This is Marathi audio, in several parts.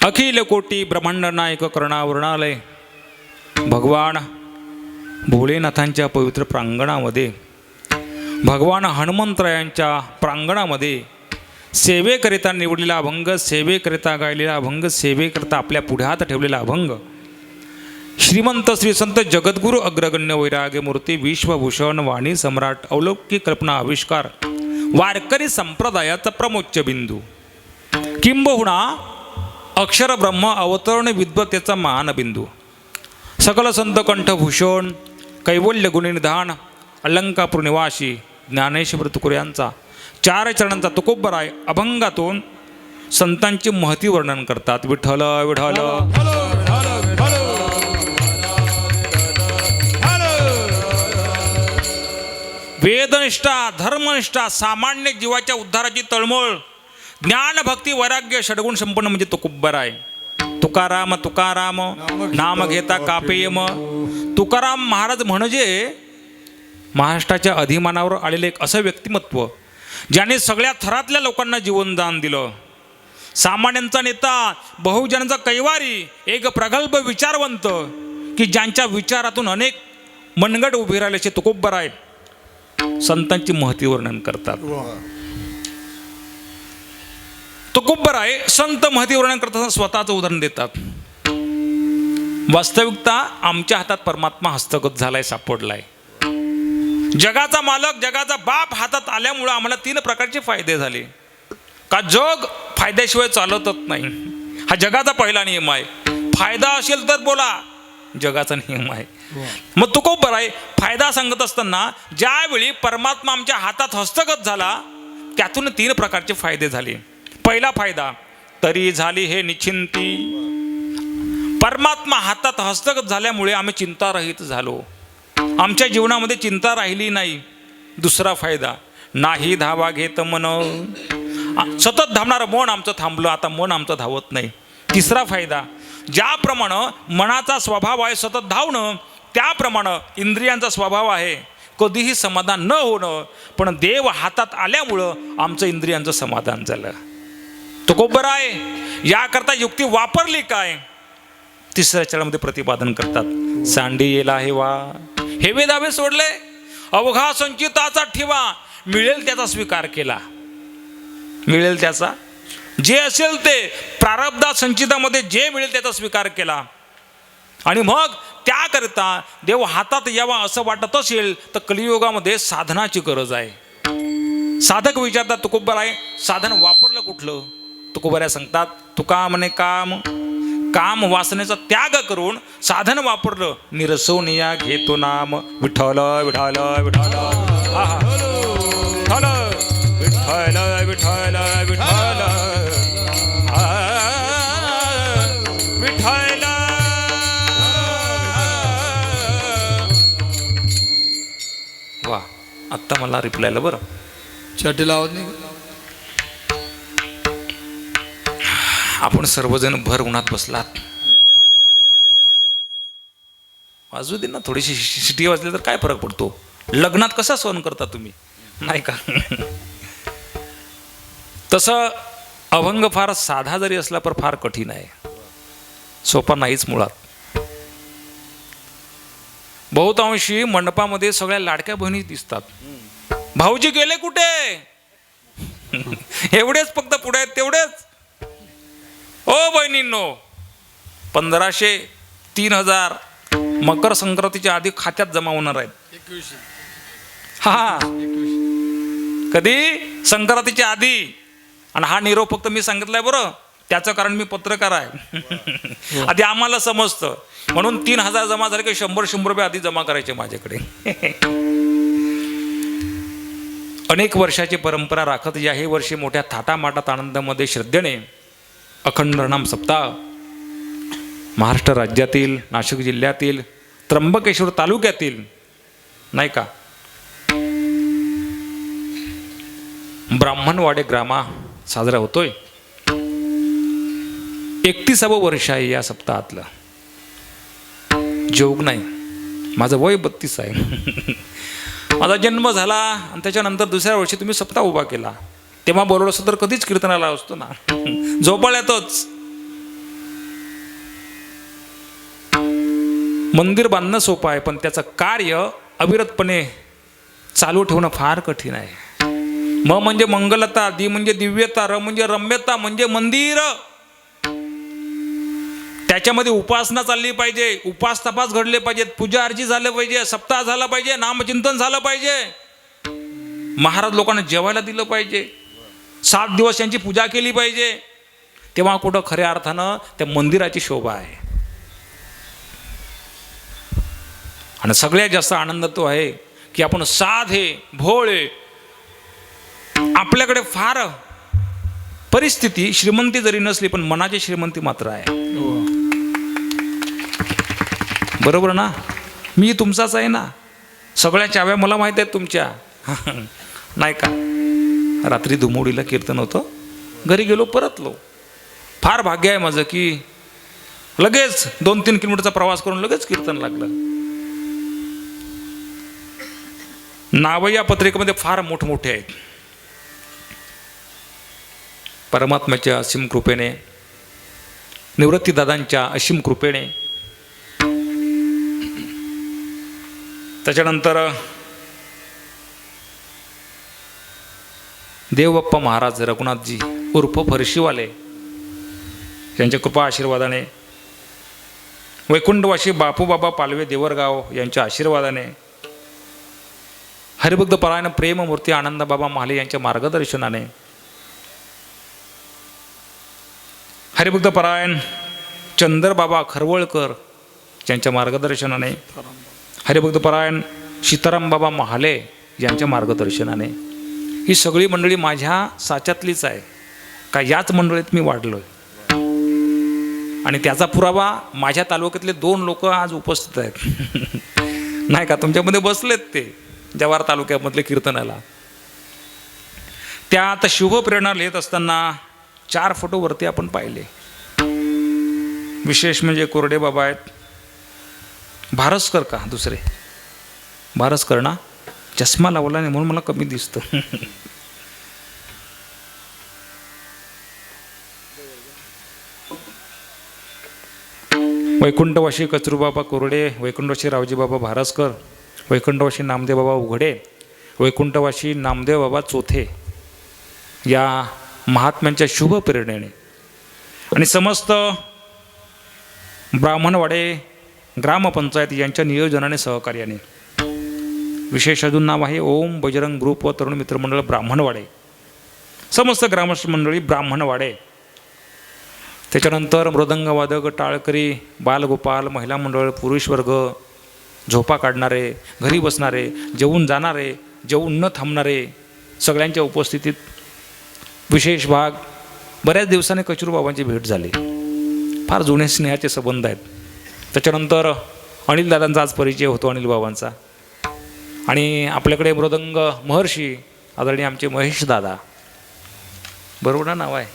अखिल कोटी ब्रह्मांड नायक कर्णावरणालय भगवान भोलेनाथांच्या पवित्र प्रांगणामध्ये, भगवान हनुमंतरायांच्या प्रांगणामध्ये सेवेकरिता निवडलेला अभंग, सेवेकरिता गायलेला अभंग, सेवेकरिता आपल्या पुढ्यात ठेवलेला अभंग, श्रीमंत श्री संत जगद्गुरु अग्रगण्य वैराग्य मूर्ती विश्वभूषण वाणी सम्राट अलौकिक कल्पना आविष्कार वारकरी संप्रदायाचा प्रमोच्च बिंदू, किंबहुना अक्षर ब्रह्म अवतरण विद्वतेचा महान बिंदू, सकल संत कंठभूषण कैवल्य गुणनिधान अलंकापूर निवासी ज्ञानेश्वर तुकोर यांचा चार चरणांचा तुकोबराय अभंगातून संतांची महती वर्णन करतात. विठ्ठल विठ्ठल वेदनिष्ठा धर्मनिष्ठा सामान्य जीवाच्या उद्धाराची तळमळ ज्ञान भक्ती वैराग्य षडगुण संपन्न म्हणजे तुकोबराय. तुकाराम तुकाराम नाम घेता कापेयम. तुकाराम महाराज म्हणजे महाराष्ट्राच्या अधिमानावर आलेले एक असं व्यक्तिमत्व ज्याने सगळ्या थरातल्या लोकांना जीवनदान दिलं. सामान्यांचा नेता, बहुजनांचा कैवारी, एक प्रगल्भ विचारवंत की ज्यांच्या विचारातून अनेक मनगट उभे राहिल्याचे तुकोबराय संतांची महती वर्णन करतात. तुकोबराय संत महती वर्णन करताना स्वतःचं उदाहरण देतात. वास्तविकता आमच्या हातात परमात्मा हस्तगत झालाय, सापडलाय. जगाचा मालक, जगाचा बाप हातात आल्यामुळे आम्हाला तीन प्रकारचे फायदे झाले. का जग फायद्याशिवाय चालतच नाही, हा जगाचा पहिला नियम आहे. फायदा असेल तर बोला, जगाचा नियम आहे. मग तुकोबराय फायदा सांगत असताना ज्यावेळी परमात्मा आमच्या हातात हस्तगत झाला त्यातून तीन प्रकारचे फायदे झाले. पहिला फायदा, तरी झाली हे निश्चिंती. परमात्मा हातात हस्तगत झाल्यामुळे आम्ही चिंतारहित झालो, आमच्या जीवनामध्ये चिंता राहिली नाही. दुसरा फायदा, नाही धावा घेत मन. सतत धावणारं मन आमचं थांबलं, आता मन आमचं धावत नाही. तिसरा फायदा, ज्याप्रमाणे मनाचा स्वभाव आहे सतत धावणं, त्याप्रमाणे इंद्रियांचा स्वभाव आहे कधीही समाधान न होणं. पण देव हातात आल्यामुळं आमचं इंद्रियांचं समाधान झालं. तुकोबराय याकरता युक्ती वापरली काय? तिसऱ्या चरणामध्ये प्रतिपादन करतात. सांडी येला हेवा, हेवे दावे सोडले, अवघा संचिताचा ठेवा, मिळेल त्याचा स्वीकार केला. मिळेल त्याचा, जे असेल ते प्रारब्धात संचितामध्ये जे मिळेल त्याचा स्वीकार केला. आणि मग त्याकरिता देव हातात यावा असं वाटत असेल तर कलियुगामध्ये साधनाची गरज आहे. साधक विचारतात तुकोबराय साधन वापरलं कुठलं? तुकोबराय सांगतात, तुका म्हणे काम, काम वासनेचा त्याग करून साधन वापरलं. निरसोनिया घेतो नाम, विठ्ठल विठ्ठल विठ्ठल विठ्ठल विठ्ठल विठ्ठल विठ्ठल विठ्ठल. वा, आत्ता मला रिप्लायला बरं चटीला आवाज नाही. आपण सर्वजण भर उन्हात बसलात, वाजू दे ना थोडीशी शिटी वाजली तर काय फरक पडतो? लग्नात कसा सहन करता तुम्ही, नाही का? तसं अभंग फार साधा जरी असला पण फार कठीण आहे, सोपा नाहीच मुळात. बहुतांशी मंडपामध्ये सगळ्या लाडक्या बहिणी दिसतात. भाऊजी गेले कुठे? एवढेच फक्त पुढे आहेत, तेवढेच. ओ बहिणींनो, 1500 3000 मकर संक्रांतीच्या आधी खात्यात जमा होणार आहेत. 21. हा, कधी? संक्रांतीच्या आधी. आणि हा निरोप फक्त मी सांगितलाय बरं, त्याचं कारण मी पत्रकार आहे. आधी आम्हाला समजतं म्हणून 3000 जमा झाले की 100 रुपये आधी जमा करायचे माझ्याकडे. अनेक वर्षाची परंपरा राखत याही वर्षी मोठ्या थाटामाटात आनंदामध्ये श्रद्धेने अखंड नाम सप्ताह महाराष्ट्र राज्यातील, नाशिक जिल्ह्यातील, त्र्यंबकेश्वर तालुक्यातील, नाही का, ब्राह्मणवाडे ग्रामा साजरा होतोय. 31वं वर्ष आहे या सप्ताहातलं. जोग नाही, माझं वय 32 आहे. माझा जन्म झाला आणि त्याच्यानंतर दुसऱ्या वर्षी तुम्ही सप्ताह उभा केला. तेव्हा बोलवलं असतं तर कधीच कीर्तनाला असतो ना, झोपाळ्यातच. मंदिर बांधणं सोपं आहे, पण त्याचं कार्य अविरतपणे चालू ठेवणं फार कठीण आहे. म म्हणजे मंगलता, दी म्हणजे दिव्यता, र म्हणजे रम्यता, म्हणजे मंदिर. त्याच्यामध्ये उपासना चालली पाहिजे, उपास तपास घडले पाहिजेत, पूजा अर्ची झालं पाहिजे, सप्ताह झाला पाहिजे, नामचिंतन झालं पाहिजे, महाराज लोकांना जेवायला दिलं पाहिजे, 7 दिवस यांची पूजा केली पाहिजे. तेव्हा कुठं खऱ्या अर्थानं त्या मंदिराची शोभा आहे. आणि सगळ्यात जास्त आनंद तो आहे की आपण साधे भोळे, आपल्याकडे फार परिस्थिती श्रीमंती जरी नसली पण मनाची श्रीमंती मात्र आहे. बरोबर ना? मी तुमचाच आहे ना, सगळ्या चाव्या मला माहीत आहेत तुमच्या. नाही का? रात्री धुमोडीला कीर्तन होतं, घरी गेलो, परतलो. फार भाग्य आहे माझं की लगेच 2-3 किलोमीटरचा प्रवास करून लगेच कीर्तन लागलं. नाव या पत्रिकेमध्ये फार मोठमोठे आहेत. परमात्म्याच्या असीम कृपेने, निवृत्तीदादांच्या असीम कृपेने, त्याच्यानंतर देवबाप्पा महाराज रघुनाथजी उर्फ फरशीवाले यांच्या कृपा आशीर्वादाने, वैकुंठवासी बापूबाबा पालवे देवरगाव यांच्या आशीर्वादाने, हरिभक्त परायण प्रेममूर्ती आनंदबाबा महाले यांच्या मार्गदर्शनाने, हरिभक्त परायण चंद्रबाबा खरवळकर यांच्या मार्गदर्शनाने, हरिभक्त परायण सीताराम बाबा महाले यांच्या मार्गदर्शनाने, ही सगळी मंडळी माझ्या साच्यातलीच आहे का याच मंडळीत मी वाढलो आहे. आणि त्याचा पुरावा माझ्या तालुक्यातले 2 लोक आज उपस्थित आहेत. नाही का? तुमच्यामध्ये बसलेत ते जव्हार तालुक्यामधले कीर्तनाला. त्या आता शुभप्रेरणा लिहित असताना 4 फोटो वरती आपण पाहिले. विशेष म्हणजे कोरडे बाबा आहेत, भारसकर का दुसरे भारसकर ना, चष्मा लावला नाही म्हणून मला कमी दिसतं. वैकुंठवासी कचरूबाबा कोरडे, वैकुंठवासी रावजीबाबा भारसकर, वैकुंठवासी नामदेवबाबा उघडे, वैकुंठवासी नामदेवबाबा चोथे या महात्म्यांच्या शुभ प्रेरणेने आणि समस्त ब्राह्मणवाडे ग्रामपंचायत यांच्या नियोजनाने, सहकार्याने, विशेष अजून नाव आहे ओम बजरंग ग्रुप व तरुण मित्रमंडळ ब्राह्मणवाडे, समस्त ग्रामस्थ मंडळी ब्राह्मणवाडे, त्याच्यानंतर मृदंगवादक टाळकरी, बालगोपाल, महिला मंडळ, पुरुष वर्ग, झोपा काढणारे, घरी बसणारे, जेवून जाणारे, जेवून न थांबणारे, सगळ्यांच्या उपस्थितीत विशेष भाग. बऱ्याच दिवसांनी कचरूबाबांची भेट झाली, फार जुने स्नेहाचे संबंध आहेत. त्याच्यानंतर अनिल दादांचा आज परिचय होतो, अनिल बाबांचा. आणि आपल्याकडे मृदंग महर्षी आदरणीय आमचे महेश दादा, बरोबर ना नाव आहे,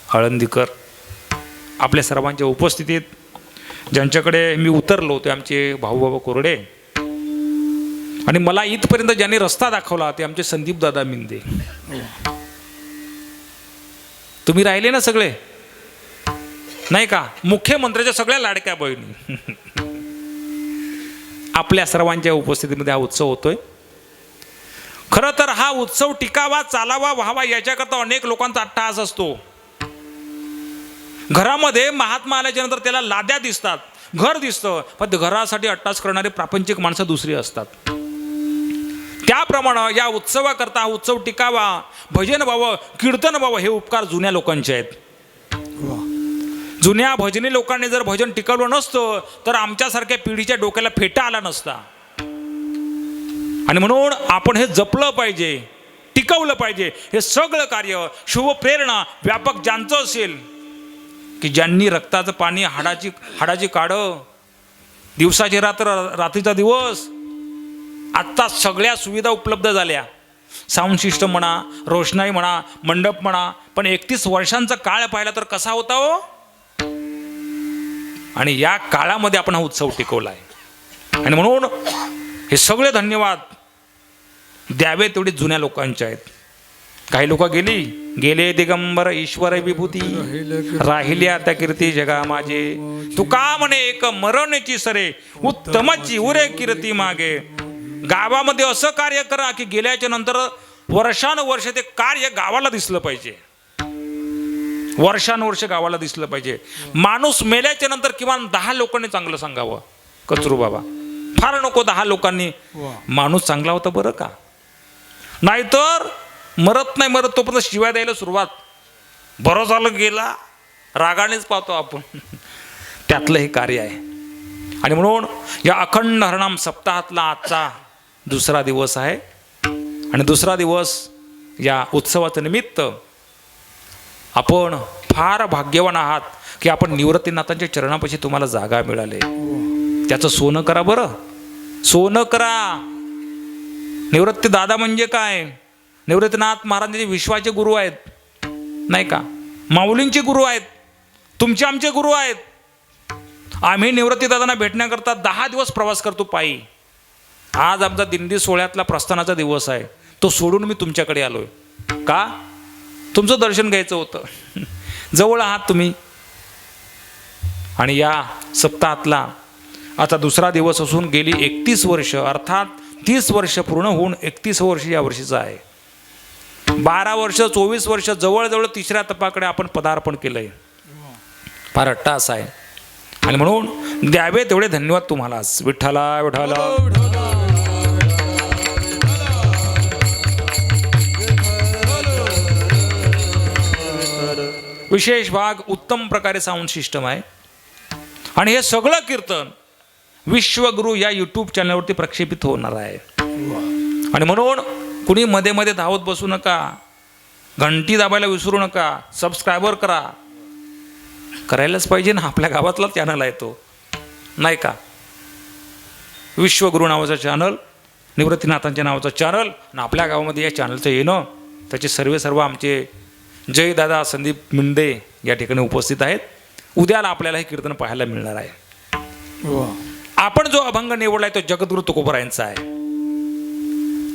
आळंदीकर, आपल्या सर्वांच्या उपस्थितीत ज्यांच्याकडे मी उतरलो ते आमचे भाऊबाबा कोरडे. आणि मला इथपर्यंत ज्यांनी रस्ता दाखवला ते आमचे संदीप दादा मिंदे. तुम्ही राहिले ना सगळे, नाही का? मुख्यमंत्र्याच्या सगळ्या लाडक्या बहिणी. आपल्या सर्वांच्या उपस्थितीमध्ये हा उत्सव होतोय. खरं तर हा उत्सव टिकावा, चालावा, व्हावा याच्याकरता अनेक लोकांचा अट्टहास असतो. घरामध्ये महात्मा आल्याच्या नंतर त्याला लाद्या दिसतात, घर दिसतं, पण घरासाठी अट्टहास करणारे प्रापंचिक माणसं दुसरी असतात. त्याप्रमाणे या उत्सवाकरता हा उत्सव टिकावा, भजन व्हावं, कीर्तन व्हावं, हे उपकार जुन्या लोकांचे आहेत. जुन्या भजनी लोकांनी जर भजन टिकवलं नसतं तर आमच्यासारख्या पिढीच्या डोक्याला फेटा आला नसता. आणि म्हणून आपण हे जपलं पाहिजे, टिकवलं पाहिजे. हे सगळं कार्य शुभ प्रेरणा व्यापक ज्यांचं असेल की ज्यांनी रक्ताचं पाणी हाडाची काढं, दिवसाची रात्र, रात्रीचा दिवस, आत्ता सगळ्या सुविधा उपलब्ध झाल्या. साऊंड सिस्टम म्हणा, रोषणाई म्हणा, मंडप म्हणा, पण 31 वर्षांचा काळ पाहिला तर कसा होता हो. आणि या काळामध्ये आपण हा उत्सव टिकवला आहे. आणि म्हणून हे सगळे धन्यवाद द्यावे तेवढे जुन्या लोकांचे आहेत. काही लोक गेली, गेले दिगंबर ईश्वर विभूती, राहिली आता कीर्ती जगा माझे. तुका म्हणे एक मरणची सरे, उत्तमाची उरे कीर्ती मागे. गावामध्ये असं कार्य करा की गेल्याच्या नंतर वर्षानुवर्ष ते कार्य गावाला दिसलं पाहिजे. वर्षानुवर्ष गावाला दिसलं पाहिजे. माणूस मेल्याच्या नंतर किमान 10 लोकांनी चांगलं सांगावं, कचरू बाबा फार नको 10 लोकांनी, माणूस चांगला होता बरं का. नाहीतर मरत नाही मरत तोपर्यंत शिव्या द्यायला सुरुवात. बरं झालं गेला, रागानेच पाहतो आपण. त्यातलं हे कार्य आहे. आणि म्हणून या अखंड हरनाम सप्ताहातला आजचा दुसरा दिवस आहे. आणि दुसरा दिवस या उत्सवाचं निमित्त आपण फार भाग्यवान आहात की आपण निवृत्तीनाथांच्या चरणापाशी तुम्हाला जागा मिळाले. त्याचं सोनं करा बरं, सोनं करा. निवृत्ती दादा म्हणजे काय? निवृत्तीनाथ महाराजांचे विश्वाचे गुरु आहेत, नाही का? माऊलींचे गुरु आहेत, तुमचे आमचे गुरु आहेत. आम्ही निवृत्ती दादांना भेटण्याकरता 10 दिवस प्रवास करतो पायी. आज आमचा दिंडी सोहळ्यातला प्रस्थानाचा दिवस आहे, तो सोडून मी तुमच्याकडे आलोय. का? तुमचं दर्शन घ्यायचं होतं. जवळ आहात तुम्ही. आणि या सप्ताहातला आता दुसरा दिवस असून गेली 31 वर्ष अर्थात 30 वर्ष पूर्ण होऊन 31 वर्ष या वर्षीचं आहे. 12 वर्ष 24 वर्ष जवळजवळ तिसऱ्या तपाकडे आपण पदार्पण केलंय. फार अट्टास आहे. आणि म्हणून द्यावे तेवढे धन्यवाद तुम्हालाच. विठ्ठला विठ्ठला. विशेष भाग उत्तम प्रकारे साऊंड सिस्टम आहे. आणि हे सगळं कीर्तन विश्वगुरु या यूट्यूब चॅनलवरती प्रक्षेपित होणार आहे. आणि म्हणून कुणी मध्ये मध्ये धावत बसू नका, घंटी दाबायला विसरू नका, सबस्क्रायबर करा. करायलाच पाहिजे ना, आपल्या गावातला चॅनल आहे तो, नाही का? विश्वगुरु नावाचा चॅनल, निवृत्तीनाथांच्या नावाचा चॅनल. आणि आपल्या गावामध्ये या चॅनलचं येणं, त्याचे सर्व आमचे जयदादा संदीप मिंडे या ठिकाणी उपस्थित आहेत. उद्याला आपल्याला हे कीर्तन पाहायला मिळणार आहे. आपण जो अभंग निवडलाय तो जगद्गुरु तुकोबरायांचा आहे.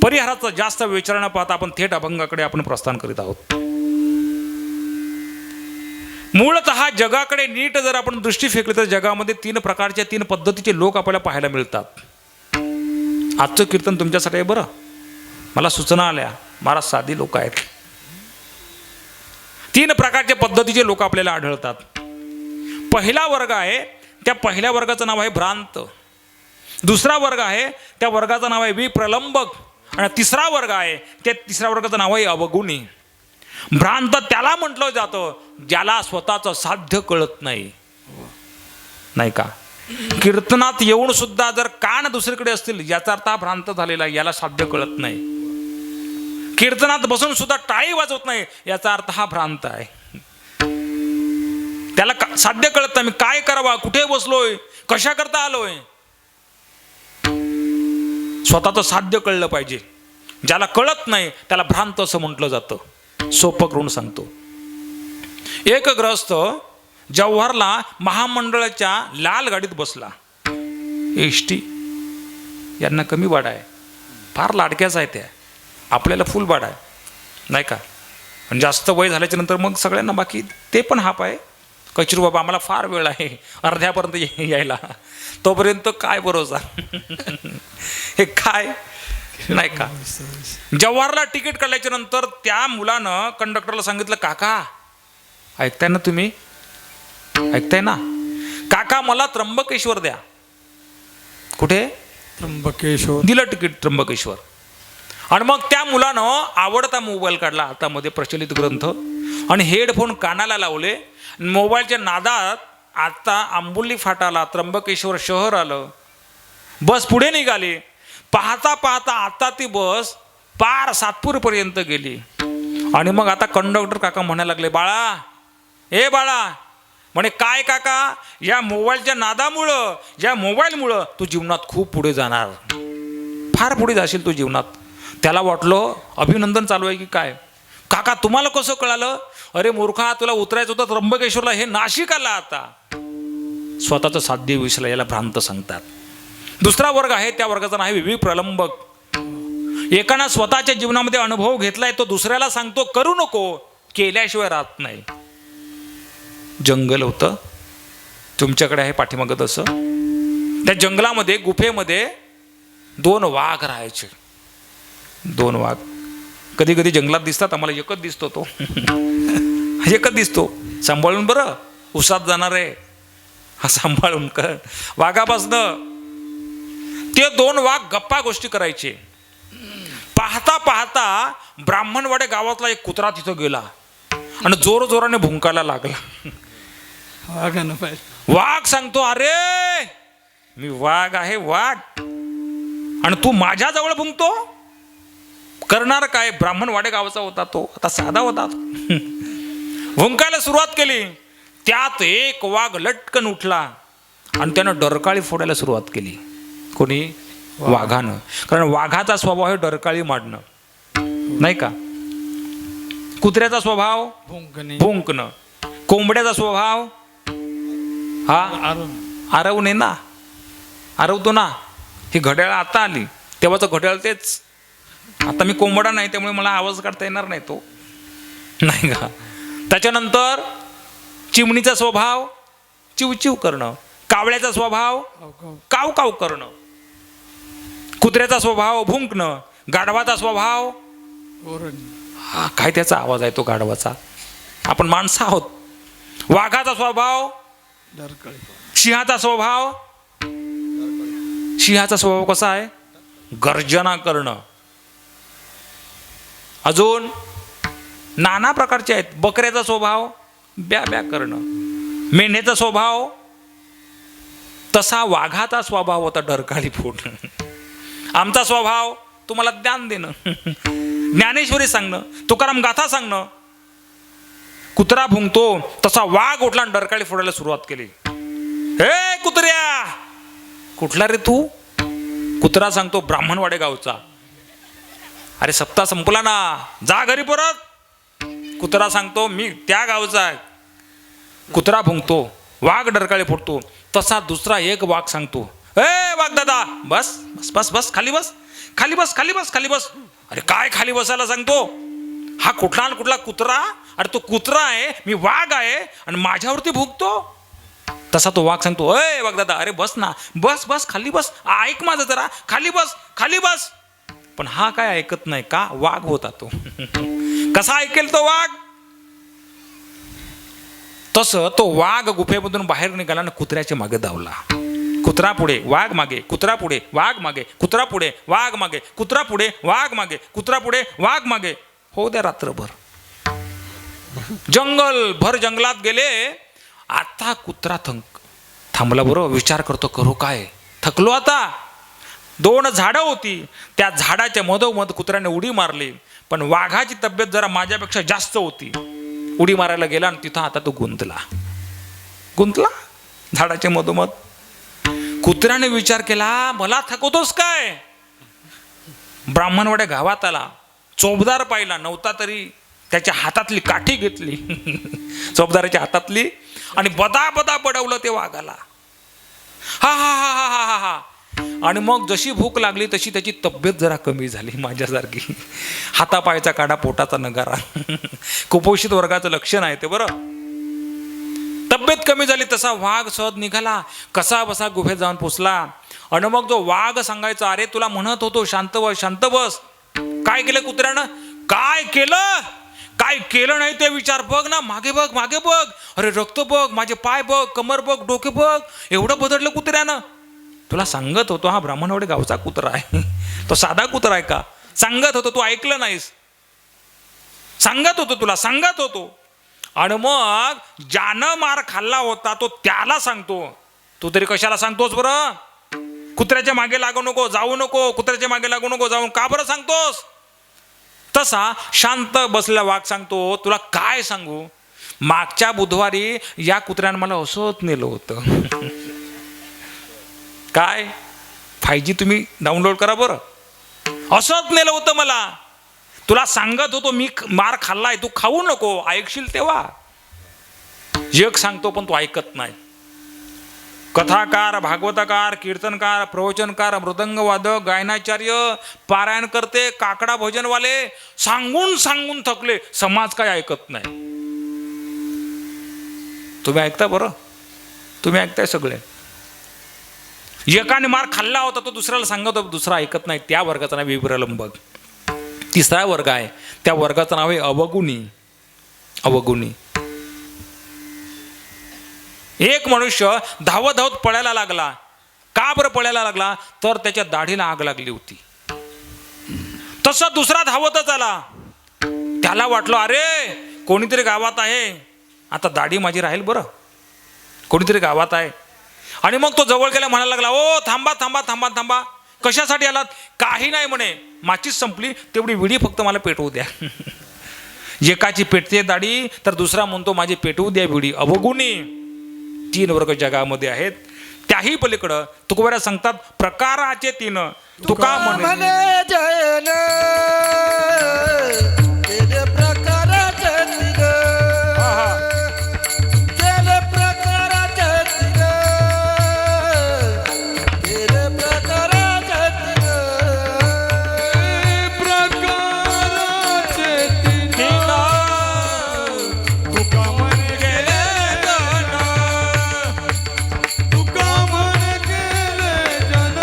परिहाराचा जास्त विचार न पाहता आपण थेट अभंगाकडे आपण प्रस्थान करीत आहोत. मूळतः जगाकडे नीट जर आपण दृष्टी फेकली तर जगामध्ये 3 प्रकारचे 3 पद्धतीचे लोक आपल्याला पाहायला मिळतात. आजचं कीर्तन तुमच्यासाठी आहे बरं. मला सूचना आल्या, महाराज साधी लोक आहेत. 3 प्रकारच्या पद्धतीचे लोक आपल्याला आढळतात. पहिला वर्ग आहे, त्या पहिल्या वर्गाचं नाव आहे भ्रांत. दुसरा वर्ग आहे, त्या वर्गाचं नाव आहे विप्रलंबक. आणि तिसरा वर्ग आहे, त्या तिसऱ्या वर्गाचं नाव आहे अवगुणी. भ्रांत त्याला म्हटलं जातं ज्याला स्वतःचं साध्य कळत नाही, नाही का? कीर्तनात येऊन सुद्धा जर कान दुसरीकडे असतील याचा अर्थ हा भ्रांत झालेला, याला साध्य कळत नाही. कीर्तनात बसून सुद्धा टाळी वाजवत नाही याचा अर्थ हा भ्रांत आहे. त्याला साध्य कळत नाही, मी काय करावा, कुठे बसलोय, कशा करता आलोय. स्वतःचं साध्य कळलं पाहिजे. ज्याला कळत नाही त्याला भ्रांत असं म्हटलं जातं. सोपं करून सांगतो. एक ग्रस्त जव्हारला महामंडळाच्या लाल गाडीत बसला. एसटी यांना कमी भाडा आहे, फार लाडक्याच आहे. त्या आपल्याला फुल भाडा आहे, नाही का? आणि जास्त वय झाल्याच्या नंतर मग सगळ्यांना बाकी ते पण हाप आहे. कचरू बाबा आम्हाला फार वेळ आहे अर्ध्यापर्यंत यायला, तोपर्यंत काय भरोसा. हे काय, नाही का? जव्हारला तिकीट काढल्याच्या नंतर त्या मुलानं कंडक्टरला सांगितलं, काका ऐकताय ना तुम्ही, ऐकताय ना काका, मला त्र्यंबकेश्वर द्या. कुठे? त्र्यंबकेश्वर. दिलं तिकीट त्र्यंबकेश्वर. आणि मग त्या मुलानं आवडता मोबाईल काढला हातामध्ये, प्रचलित ग्रंथ, आणि हेडफोन कानाला लावले. मोबाईलच्या नादात आता आंबोली फाटाला त्र्यंबकेश्वर शहर आलं. बस पुढे निघाली. पाहता पाहता आता ती बस पार सातपूरपर्यंत गेली. आणि मग आता कंडक्टर काका म्हणायला लागले, बाळा, ए बाळा, म्हणे काय काका, या मोबाईलच्या नादामुळं, या मोबाईलमुळं तू जीवनात खूप पुढे जाणार, फार पुढे जाशील तू जीवनात. त्याला वाटलं अभिनंदन चालू आहे की काय. काका तुम्हाला कसं कळालं? अरे मूर्खा, तुला उतरायचं होतं त्र्यंबकेश्वरला, हे नाशिक आला. आता स्वतःचं साध्य विसरलं, याला भ्रांत सांगतात. दुसरा वर्ग आहे, त्या वर्गाचं नाव आहे विप्रलंबक. एकानं स्वतःच्या जीवनामध्ये अनुभव घेतलाय, तो दुसऱ्याला सांगतो करू नको, केल्याशिवाय राहत नाही. जंगल होतं, तुमच्याकडे आहे पाठीमागं तसं. त्या जंगलामध्ये गुफेमध्ये 2 वाघ राहायचे. 2 वाघ. कधी कधी जंगलात दिसतात, आम्हाला एकच दिसतो तो. एकच दिसतो. सांभाळून बरं, उसात जाणार आहे हा, सांभाळून कर. वाघापासनं ते 2 वाघ गप्पा गोष्टी करायचे. पाहता पाहता ब्राह्मणवाडे गावातला एक कुत्रा तिथं गेला आणि जोर जोराने भुंकायला लागला. वाघानं पाहिजे. वाघ सांगतो, अरे मी वाघ आहे, वाघ, आणि तू माझ्या जवळ भुंकतो. करणार काय? ब्राह्मणवाडे गावाचा होता तो, आता साधा होता. भुंकायला सुरुवात केली. त्यात एक वाघ लटकन उठला आणि त्यानं डरकाळी फोडायला सुरुवात केली. कोणी? वाघानं. कारण वाघाचा स्वभाव आहे डरकाळी मारणं, नाही का? कुत्र्याचा स्वभाव भुंकणे. भुंकणं. कोंबड्याचा स्वभाव हा आरवणे ना, आरवतो ना. ही घड्याळ आता आली, तेव्हाचं घड्याळ तेच. आता मी कोंबडा नाही, त्यामुळे मला आवाज काढता येणार नाही तो, नाही का? त्याच्यानंतर चिमणीचा स्वभाव चिवचिव करणं. कावळ्याचा स्वभाव काव काव करणं. कुत्र्याचा स्वभाव भुंकणं. गाढवाचा स्वभाव हा, काय त्याचा आवाज आहे तो गाढवाचा? आपण माणसं आहोत. वाघाचा स्वभाव डरकाळी. सिंहाचा स्वभाव, सिंहाचा स्वभाव कसा आहे? गर्जना करणं. अजून नाना प्रकारचे आहेत. बकऱ्याचा स्वभाव ब्या ब्या करणं. मेंढ्याचा स्वभाव तसा वाघाचा स्वभाव होता डरकाळी फोडणं. आमचा स्वभाव तुम्हाला ज्ञान देणं, ज्ञानेश्वरी सांगणं, तुकाराम गाथा सांगणं. कुत्रा भुंकतो तसा वाघ उठला आणि डरकाळी फोडायला सुरुवात केली. हे कुत्र्या, कुठला रे तू? कुत्रा सांगतो ब्राह्मणवाडे गावचा. अरे सप्ताह संपला ना, जा घरी परत. कुत्रा सांगतो मी त्या गावचा आहे. कुत्रा भुंकतो, वाघ डरकाळी फोडतो. तसा दुसरा एक वाघ सांगतो, ए वाघ दादा, बस बस बस बस, खाली बस, खाली बस, खाली बस, खाली बस. अरे काय खाली बसायला सांगतो? हा कुठला ना कुठला कुत्रा? अरे तो कुत्रा आहे, मी वाघ आहे, आणि माझ्यावरती भुंकतो. तसा तो वाघ सांगतो, अय वाघ दादा, अरे बस ना, बस बस, खाली बस, ऐक माझं जरा, खाली बस, खाली बस. पण हा काय ऐकत नाही का? वाघ होता तो. कसा ऐकेल तो वाघ? तसं तो वाघ गुफेमधून बाहेर निघाला आणि कुत्र्याच्या मागे धावला. कुत्रा पुढे, वाघ मागे, कुत्रा पुढे, वाघ मागे, कुत्रा पुढे, वाघ मागे, कुत्रा पुढे, वाघ मागे, कुत्रा पुढे, वाघ मागे. हो द्या रात्रभर. जंगल भर जंगलात गेले. आता कुत्रा थांबला. बरोबर विचार करतो, करू काय? थकलो आता. 2 झाडं होती, त्या झाडाच्या मधोमध कुत्र्याने उडी मारली. पण वाघाची तब्येत जरा माझ्यापेक्षा जास्त होती. उडी मारायला गेला आणि तिथं आता तो गुंतला झाडाच्या मधोमध. कुत्र्याने विचार केला, मला थकवतोस काय? ब्राह्मणवाड्या गावात आला. चोपदार पाहिला नव्हता, तरी त्याच्या हातातली काठी घेतली चोपदाराच्या हातातली, आणि बदा बदा बडवलं ते वाघाला. हा हा हा हा हा हा हा. आणि मग जशी भूक लागली तशी त्याची तब्येत जरा कमी झाली, माझ्यासारखी. हातापायचा काढा, पोटाचा नगारा. कुपोषित वर्गाचं लक्षण आहे ते. बरं, तब्येत कमी झाली. तसा वाघ सहज निघाला, कसा बसा गुफेत जाऊन पोचला. आणि मग जो वाघ सांगायचा, अरे तुला म्हणत होतो शांत बस, शांत बस. काय केलं कुत्र्यानं? काय केलं? काय केलं नाही ते विचार. बघ ना, मागे बघ, मागे बघ. अरे रक्त बघ, माझे पाय बघ, कमर बघ, डोके बघ. एवढं बदललं कुत्र्यानं. तुला सांगत होतो हा ब्राह्मणवाडे गावचा कुत्रा आहे, तो साधा कुत्रा आहे का? सांगत होतो, तू ऐकलं नाहीस. सांगत होतो तुला, सांगत होतो. आणि मग ज्यानं मार खाल्ला होता तो त्याला सांगतो, तू तरी कशाला सांगतोस बरं? कुत्र्याच्या मागे लागू नको, जाऊ नको, कुत्र्याच्या मागे लागू नको, जाऊन का बरं सांगतोस? तसा शांत बसलेला वाघ सांगतो, तुला काय सांगू, मागच्या बुधवारी या कुत्र्यानं मला असंच नेलं होतं. काय 5G तुम्ही डाउनलोड करा बरं. असंच नेलं होतं मला. तुला सांगत होतो मी मार खाल्लाय, तू खाऊ नको, ऐकशील तेव्हा. जग सांगतो पण तू ऐकत नाही. कथाकार, भागवतकार, कीर्तनकार, प्रवचनकार, मृदंगवादक, गायनाचार्य, पारायण करते, काकडा भोजनवाले सांगून सांगून थकले, समाज काय ऐकत नाही. तुम्ही ऐकता बरं, तुम्ही ऐकताय सगळे. एकाने मार खाल्ला होता तो दुसऱ्याला सांगत होता, दुसरा ऐकत नाही. त्या वर्गाचं नाव विप्रलंबक. तिसरा वर्ग आहे, त्या वर्गाचं नाव आहे अवगुणी. अवगुणी. एक मनुष्य धावत धावत पळायला लागला. का बरं पळायला लागला? तर त्याच्या दाढीला आग लागली होती. तसा दुसरा धावतच आला. त्याला वाटलं अरे कोणीतरी गावात आहे, आता दाढी माझी राहील बरं, कोणीतरी गावात आहे. आणि मग तो जवळ गेला, म्हणायला लागला ओ थांबा थांबा थांबा थांबा, कशासाठी आलात? काही नाही म्हणे, माचीच संपली, तेवढी विडी फक्त मला पेटवू द्या. एकाची पेटते दाढी तर दुसरा म्हणतो माझी पेटवू द्या विडी. अवगुणी. 3 वर्ग जगामध्ये आहेत. त्याही पलीकडं तुकोबारा सांगतात प्रकाराचे 3. तुका म्हणे जयन केले प्रकाराचे 3. केले प्रकाराचे 3. केले प्रकाराचे 3. प्रकाराचे 3. तुका म्हणे गेले तुका म्हणे केले जन.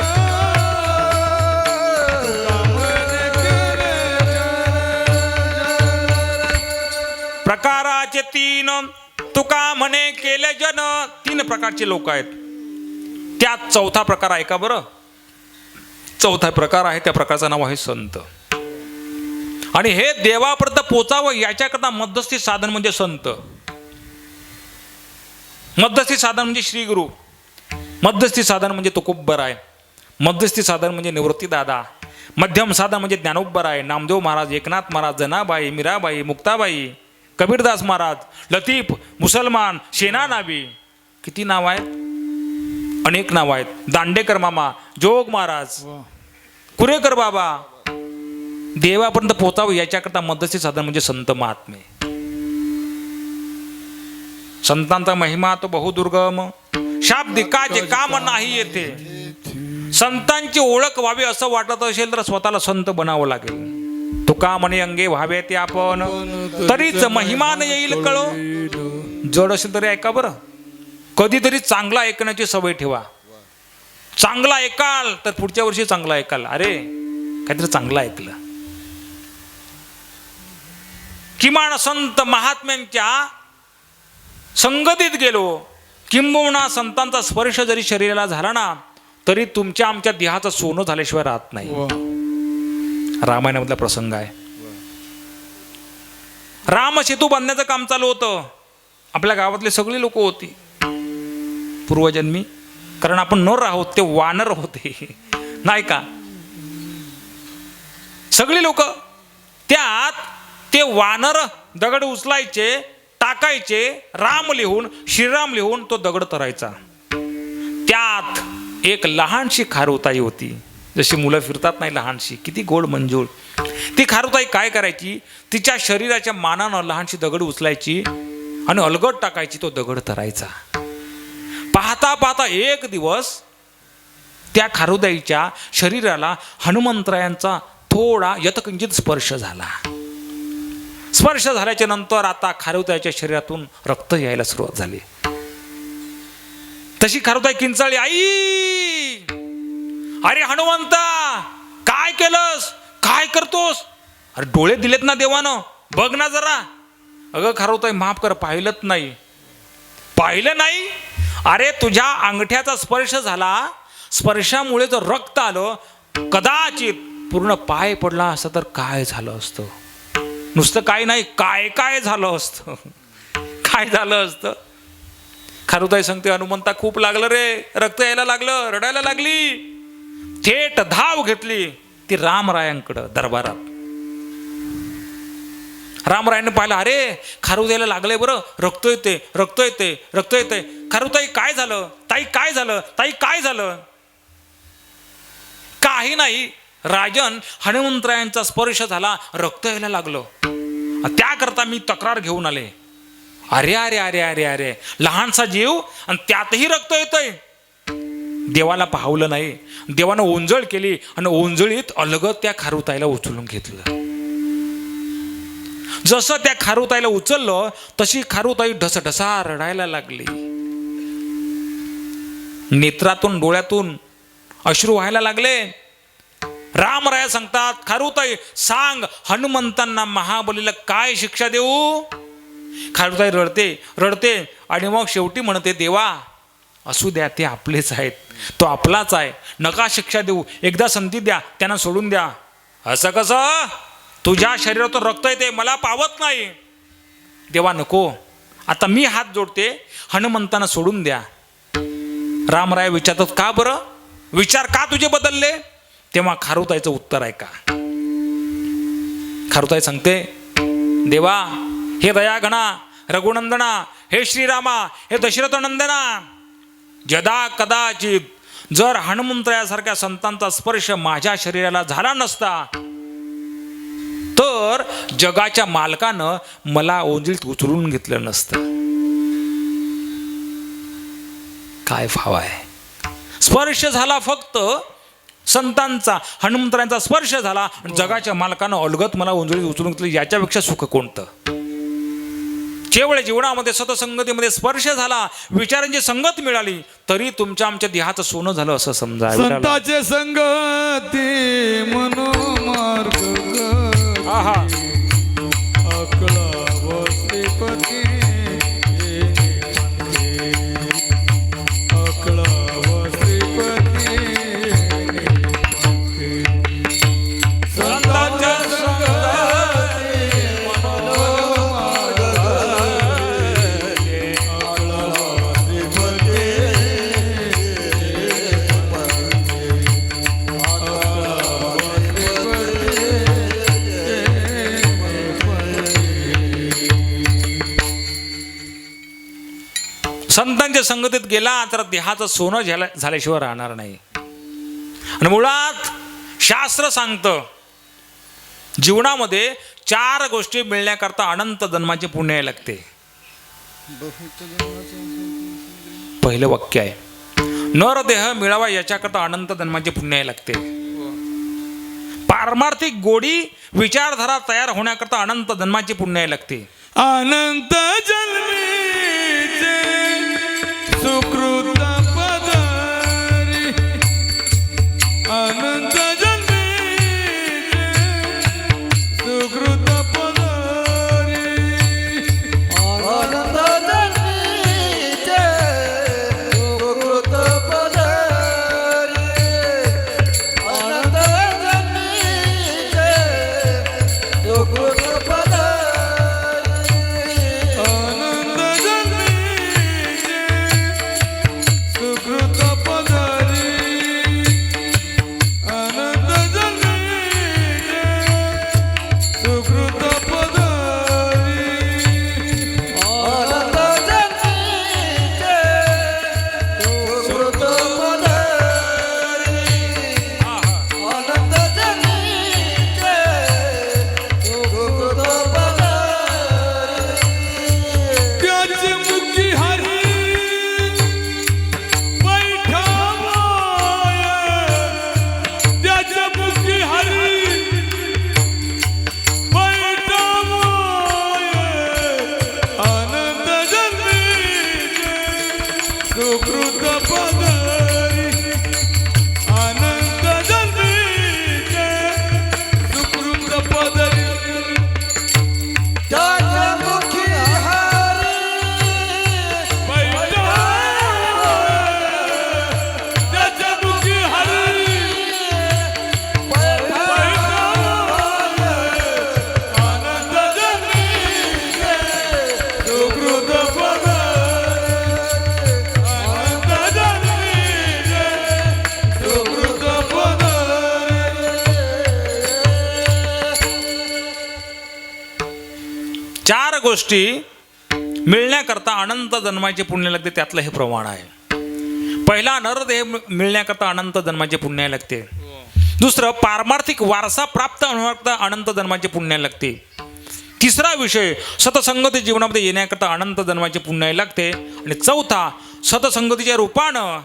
प्रकाराचे 3. तुका म्हणे केले जन. 3 प्रकारचे लोक आहेत. त्यात चौथा प्रकार आहे का बरं? चौथा प्रकार आहे, त्या प्रकारचं नाव आहे संत. आणि हे देवापर्यंत पोचावं याच्याकरता मध्यस्थी साधन म्हणजे संत. मध्यस्थी साधन म्हणजे श्री गुरु. मध्यस्थी साधन म्हणजे तुकोबराय. मध्यस्थी साधन म्हणजे निवृत्ती दादा. मध्यम साधन म्हणजे ज्ञानोबराय, नामदेव महाराज, एकनाथ महाराज, जनाबाई, मीराबाई, मुक्ताबाई, कबीरदास महाराज, लतीफ, मुसलमान, शेना नावी. किती नाव आहेत? अनेक नाव आहेत. दांडेकर मामा, जोग महाराज, कुरेकर बाबा. देवापर्यंत पोचावं याच्याकरता मध्यस्थी साधन म्हणजे संत महात्मे. संतांचा महिमा तो बहुदुर्गम, शाब्दिकाचे काम नाही येते. संतांची ओळख व्हावी असं वाटत असेल तर स्वतःला संत बनावं लागेल. तुका म्हणे अंगे व्हावे ते आपण, तरीच महिमान येईल कळो. जड असेल तरी ऐका बरं. कधीतरी चांगला ऐकण्याची सवय ठेवा. चांगला ऐकाल तर पुढच्या वर्षी चांगला ऐकाल. अरे काहीतरी चांगलं ऐकलं. किमान संत महात्म्यांच्या संगतीत गेलो, किंबहुना संतांचा स्पर्श जरी शरीराला झाला ना, तरी तुमच्या आमच्या देहाचं सोनं झाल्याशिवाय राहत नाही. रामायणामधला प्रसंग आहे. राम सेतू बांधण्याचं काम चालू होतं. आपल्या गावातले सगळे लोक होती पूर्वजन्मी, कारण आपण नर आहोत, ते वानर होते नाही का. सगळी लोक. त्यात ते वानर दगड उचलायचे, टाकायचे, राम लिहून, श्रीराम लिहून तो दगड तरायचा. त्यात एक लहानशी खारुताई होती. जशी मुलं फिरतात नाही लहानशी, किती गोड मंजूळ. ती खारुताई काय करायची, तिच्या शरीराच्या मानानं लहानशी दगड उचलायची आणि अलगट टाकायची, तो दगड तरायचा. पाहता पाहता एक दिवस त्या खारुताईच्या शरीराला हनुमंतरायांचा थोडा यतकिंचित स्पर्श झाला. स्पर्श झाल्याच्या नंतर आता खारुताईच्या शरीरातून रक्त यायला सुरुवात झाली. तशी खारुताई किंचाळली, आई, अरे हनुमंता, काय केलंस, काय करतोस? अरे डोळे दिलेत ना देवानं, बघ ना जरा. अगं खारुताई माफ कर, पाहिलंच नाही. पाहिलं नाही? अरे तुझ्या अंगठ्याचा स्पर्श झाला, स्पर्शामुळे जर रक्त आलं, कदाचित पूर्ण पाय पडला असता तर काय झालं असतं. नुसतं काय नाही, काय काय झालं असतं, काय झालं असतं. खारुताई सांगते, हनुमंता खूप लागलं रे, रक्त यायला लागलं, रडायला लागली. थेट धाव घेतली ती रामरायांकडं दरबारात. रामरायांनी पाहिलं, अरे खारुताईला लागलंय बरं, रक्त येते, रक्त येते, रक्त येते. खारुताई काय झालं, ताई काय झालं, ताई काय झालं? काही नाही राजन, हनुमंतरायांचा स्पर्श झाला, रक्त यायला लागलं, त्याकरता मी तक्रार घेऊन आले. अरे अरे अरे अरे अरे, लहानसा जीव आणि त्यातही रक्त येतंय. देवाला पाहवलं नाही. देवानं ओंजळ केली आणि ओंजळीत अलगद त्या खारुताईला उचलून घेतलं. जसं त्या खारुताईला उचललं तशी खारुताई ढसढसा रडायला लागली. नेत्रातून डोळ्यातून अश्रू व्हायला लागले. रामराया सांगतात, खारुताई सांग, हनुमंतांना महाबलीला काय शिक्षा देऊ? खारुताई रडते आणि मग शेवटी म्हणते, देवा असू द्या, ते आपलेच आहेत, तो आपलाच आहे, नका शिक्षा देऊ, एकदा संधी द्या, त्यांना सोडून द्या. असं कसं? तुझ्या शरीरातून रक्त येते, मला पावत नाही. देवा नको, आता मी हात जोडते, हनुमंतांना सोडून द्या. रामराय विचारतात, का बरं? विचार का तुझे बदलले? तेव्हा खारुताईचं उत्तर आहे का? खारुताई सांगते, देवा हे दयागणा, रघुनंदना, हे श्रीरामा, हे दशरथनंदना, यदा कदाचित जर हनुमंतरायासारख्या संतांचा स्पर्श माझ्या शरीराला झाला नसता तर जगाच्या मालकानं मला ओंजळीत उचलून घेतलं नसतं. काय भाव आहे? स्पर्श झाला फक्त संतांचा, हनुमंतरायांचा स्पर्श झाला आणि जगाच्या मालकानं अलगत मला ओंजळीत उचलून घेतलं. याच्यापेक्षा सुख कोणतं? केवळ जीवनामध्ये सतसंगतीमध्ये स्पर्श झाला, विचारांची संगत मिळाली, तरी तुमच्या आमच्या देहाचं सोनं झालं असं समजा. संताचे संगती मनोमार्ग आहा, अकळा व श्रीपती, अकळा व श्रीपती, संतांच्या संगती मनोमार्ग, अकळा व श्रीपती, संतांच्या संगतीत गेला तर देहाचं सोनं झाल्याशिवाय राहणार नाही. आणि मुळात शास्त्र सांगतं, जीवनामध्ये 4 गोष्टी मिळण्याकरता अनंत जन्माचे पुण्य लागते. पहिलं वाक्य आहे, नरदेह मिळावा याच्याकरता अनंत जन्माचे पुण्य लागते. पारमार्थिक गोडी विचारधारा तयार होण्याकरता अनंत जन्माचे पुण्य लागते. अनंत जन्मीचे सुकृत पदरी, अनंत जन्मीचे सुकृत पदरी, आनंद जन्मीचे सुकृत पदरी, आनंद जन्मीचे सुकृत पदरी, अनंत जन्मीचे सुकृत पदरी, अनंत जन्मीचे सुकृत पदरी, आनंद जन्मीचे सुकृत पदरी, आनंद जन्मीचे सुकृत पदरी. त्याचे मुखी हरी बैठावाय, त्याचे मुखी हरी बैठावाय, आनंद जन्मीचे सुकृत पदरी, आनंद जन्मीचे सुकृत पदरी. त्याच्या मुखी हरी त्याच्या मुखी हरी आनंद जन्मीचे सुकृत पदरी, आनंद जन्मीचे सुकृत पदरी. 4 गोष्टी मिळण्याकरता अनंत जन्माचे पुण्य लागते. त्यातलं हे प्रमाण आहे. पहिला, नरदेह मिळण्याकरता अनंत जन्माचे पुण्य लागते. दुसरं, पारमार्थिक वारसा प्राप्त होण्याकरता अनंत जन्माचे पुण्य लागते. तिसरा विषय, सतसंगती जीवनामध्ये येण्याकरता अनंत जन्माचे पुण्य लागते. आणि चौथा, सतसंगतीच्या रूपानं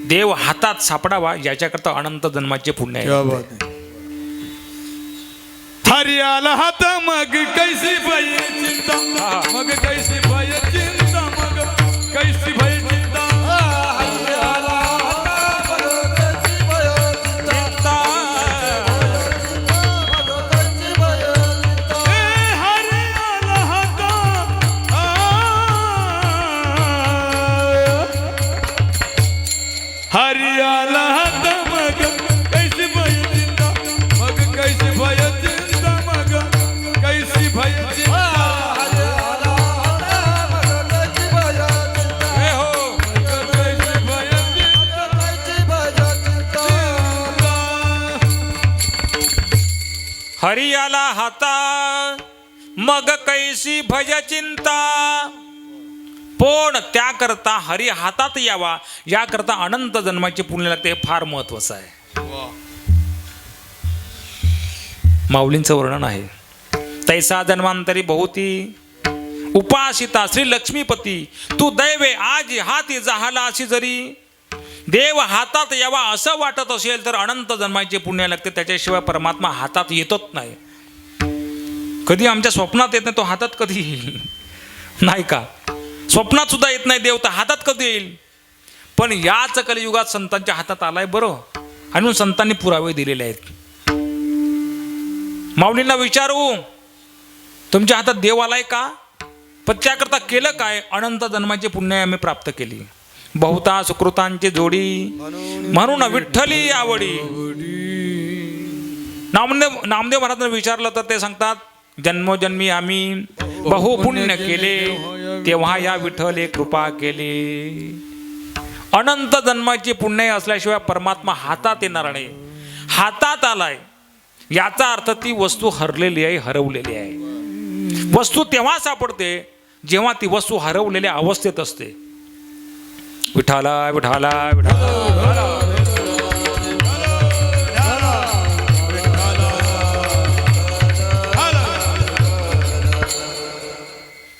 देव हातात सापडावा याच्याकरता अनंत जन्माचे पुण्य क्या आहे. बात है. हरी आला हात मग कैसी भय चिंता, मग कैसी भय चिंता, मग कैसी भय चिंता. हरी आला हाता भगवंताची भयचिंता, भगवंताची भयचिंता. ए हरी आला हात, हरी आला हात मग कैसी भय चिंता, मग कैसी भय चिंता, मग कैसी भय चिंता. हरी आला हाता भगवंताची भयचिंता, हे हो, कैसी भय चिंता. भगवंताची भयचिंता. हरी आला हाता मग कैसी भज चिंता. पण त्याकरता हरी हातात यावा याकरता अनंत जन्माचे पुण्य लागते. फार महत्वाचं आहे. माऊलींचं वर्णन आहे. तैसा जन्मांतरी बहुती उपासिता श्री लक्ष्मीपती, तू दैवे आज हाती जाहाला अशी जरी. देव हातात यावा असं वाटत असेल तर अनंत जन्माचे पुण्य लागते. त्याच्याशिवाय परमात्मा हातात येतच नाही. कधी आमच्या स्वप्नात येत नाही, तो हातात कधी येईल नाही का? स्वप्नात सुद्धा येत नाही देव, तर हातात कधी येईल? पण याच कलियुगात संतांच्या हातात आलाय बरं, आणि संतांनी पुरावे दिलेले आहेत. माऊलींना विचारू, तुमच्या हातात देव आलाय का? पण त्याकरता केलं काय? अनंत जन्माची पुण्य आम्ही प्राप्त केली. बहुता सुकृतांची जोडी म्हणून विठ्ठली आवडी. नामदेव महाराजांना विचारलं तर ते सांगतात, जन्मोजन्मी आम्ही बहु पुण्य केले, तेव्हा या विठ्ठले कृपा केली. अनंत जन्माची पुण्य असल्याशिवाय परमात्मा हातात येणार नाही. हातात आलाय याचा अर्थ ती वस्तू हरलेली आहे, हरवलेली आहे. वस्तू तेव्हा सापडते जेव्हा ती वस्तू हरवलेल्या अवस्थेत असते. विठाला विठाला विठाला.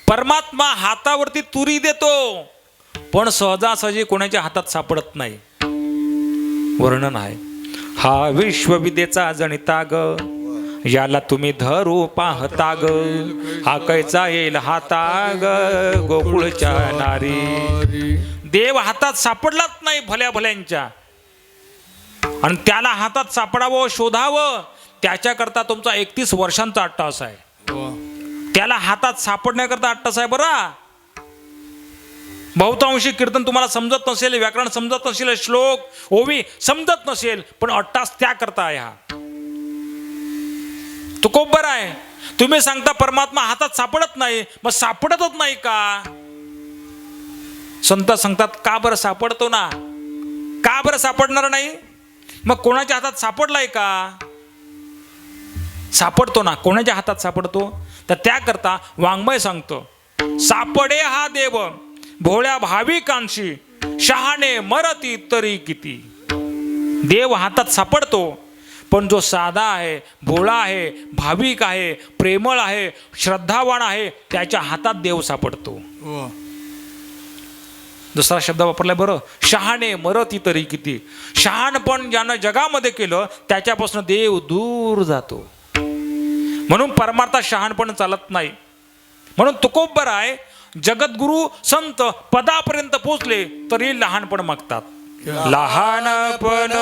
परमात्मा हातावरती तुरी देतो, पण सहजासहजी कोणाच्या हातात सापडत नाही. वर्णन आहे, हा विश्वविद्येचा जनिता ग, याला तुम्ही धरू पाहता ग. हा कैचा येईल हाता ग, गोकुळच्या नारी. देव हातात सापडलाच नाही भल्या भल्यांच्या, आणि त्याला हातात सापडावं, शोधावं, त्याच्याकरता तुमचा 31 वर्षांचा अट्टास आहे. त्याला हातात सापडण्याकरता अट्टास आहे बरा. बहुतांशी कीर्तन तुम्हाला समजत नसेल, व्याकरण समजत नसेल, श्लोक ओवी समजत नसेल, पण अट्टास त्याकरता आहे. हा तो खूप बरा आहे. तुम्ही सांगता परमात्मा हातात सापडत नाही, मग सापडतच नाही का? संत सांगतात का बरं सापडतो ना. का बरं सापडणार नाही? मग कोणाच्या हातात सापडलाय का? सापडतो ना. कोणाच्या हातात सापडतो? तर त्याकरता वाङ्मय सांगतो, सापडे हा देव भोळ्या भाविकांशी, शहाणे मरती तरी किती. देव हातात सापडतो, पण जो साधा आहे, भोळा आहे, भाविक आहे, प्रेमळ आहे, श्रद्धावान आहे, त्याच्या हातात देव सापडतो. दुसरा शब्द वापरलाय बरं, शहाणे मरती तरी किती. शहाणपण ज्यानं जगामध्ये केलं त्याच्यापासून देव दूर जातो. म्हणून परमार्था शहाणपण चालत नाही. म्हणून तुकोबर आहे, जगद्गुरु संत पदापर्यंत पोचले तरी लहानपण मागतात. लहानपण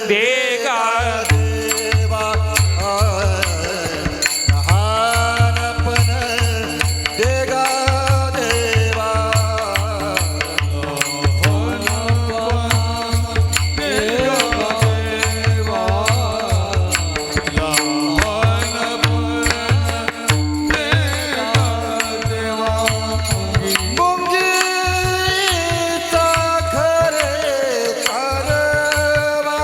देगा देवा, लहानपण देगा देवा. मुंगीचा खरे कारवा,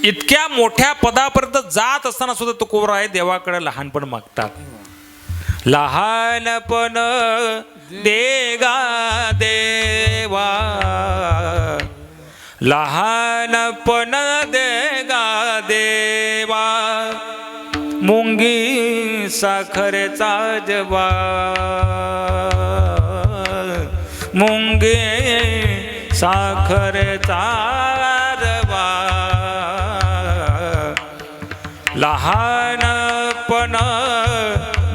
इतक्या मोठ्या पदापर्यंत जात असताना सुद्धा तुकोबराय देवाकडे लहानपण मागतात. लहानपण देगा देवा, लहानपण देगा देवा, मुंगी साखरेचा जवा, मुंगी साखरेचा रवा, लहानपण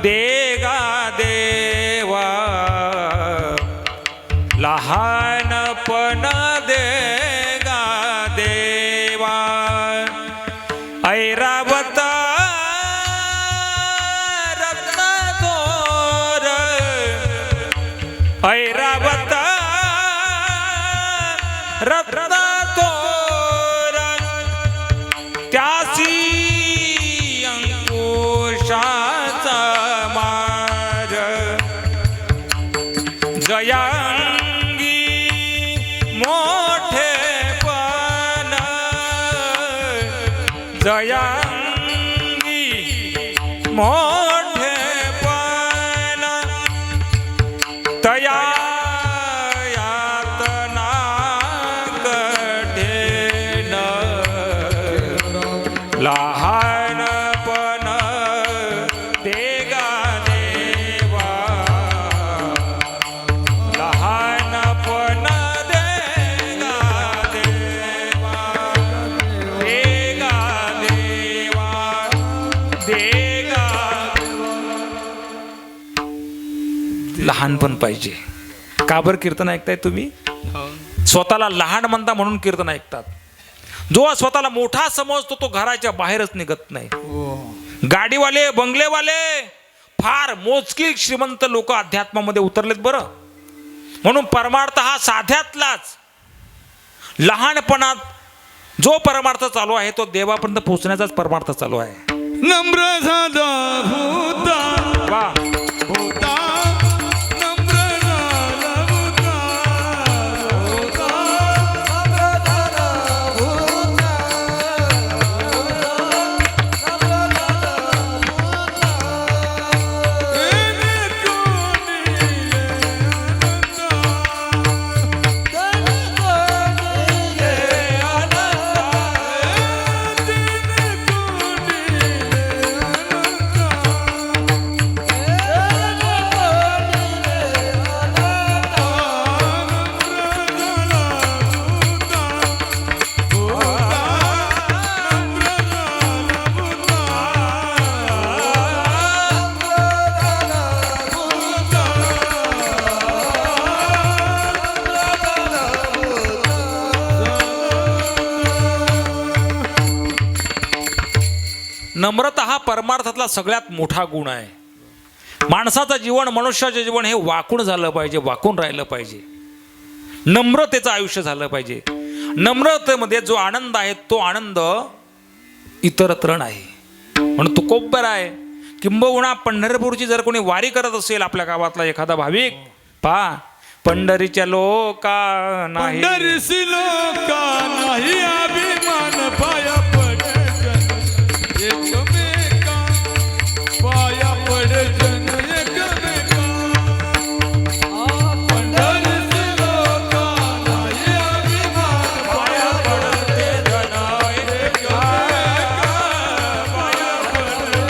देगा देवा, लहानपण देगा देवा. ऐरावत रत्नगोर, ऐरावत रत्नगोर, त्यासी अंकुशाचा मार, जयांगी मोठेपण, जयांगी मोठेपण, तया यातना कठीण, लहानपण देगा देवा, लहानपण देगा देवा, देगा देवा, देगा. लहानपण पाहिजे. का बरं कीर्तन ऐकताय तुम्ही? स्वतःला लहान म्हणता म्हणून कीर्तन ऐकतात. जो स्वतःला मोठा समजतो तो घराच्या बाहेरच निघत नाही. गाडीवाले बंगलेवाले फार मोजकी श्रीमंत लोक अध्यात्मामध्ये उतरलेत बरं. म्हणून परमार्थ हा साध्यातलाच, लहानपणात जो परमार्थ चालू आहे तो देवापर्यंत पोहोचण्याचाच परमार्थ चालू आहे. नम्र झाला भूता, वा, भूता, नम्र झाला भूता, भूता, एने कोणीले आनंदा, नम्रता हा परमार्थातला सगळ्यात मोठा गुण आहे. माणसाचं जीवन, मनुष्याचं जीवन हे वाकून झालं पाहिजे, वाकून राहिलं पाहिजे. नम्रतेचं आयुष्य झालं पाहिजे. नम्रतेमध्ये जो आनंद आहे तो आनंद इतरत्र नाही. म्हणून तुकोबराय किंबहुना पंढरपूरची जर कोणी वारी करत असेल आपल्या गावातला एखादा भाविक, पहा पंढरीच्या लोका नाही, पंढरीसी लोका नाही अभिमान, पाया पडे जन एकमेका, पाया पडे जन एकमेका. पंढरीसी लोका नाही अभिमान, पाया पडते जन एकमेका, पाया पडे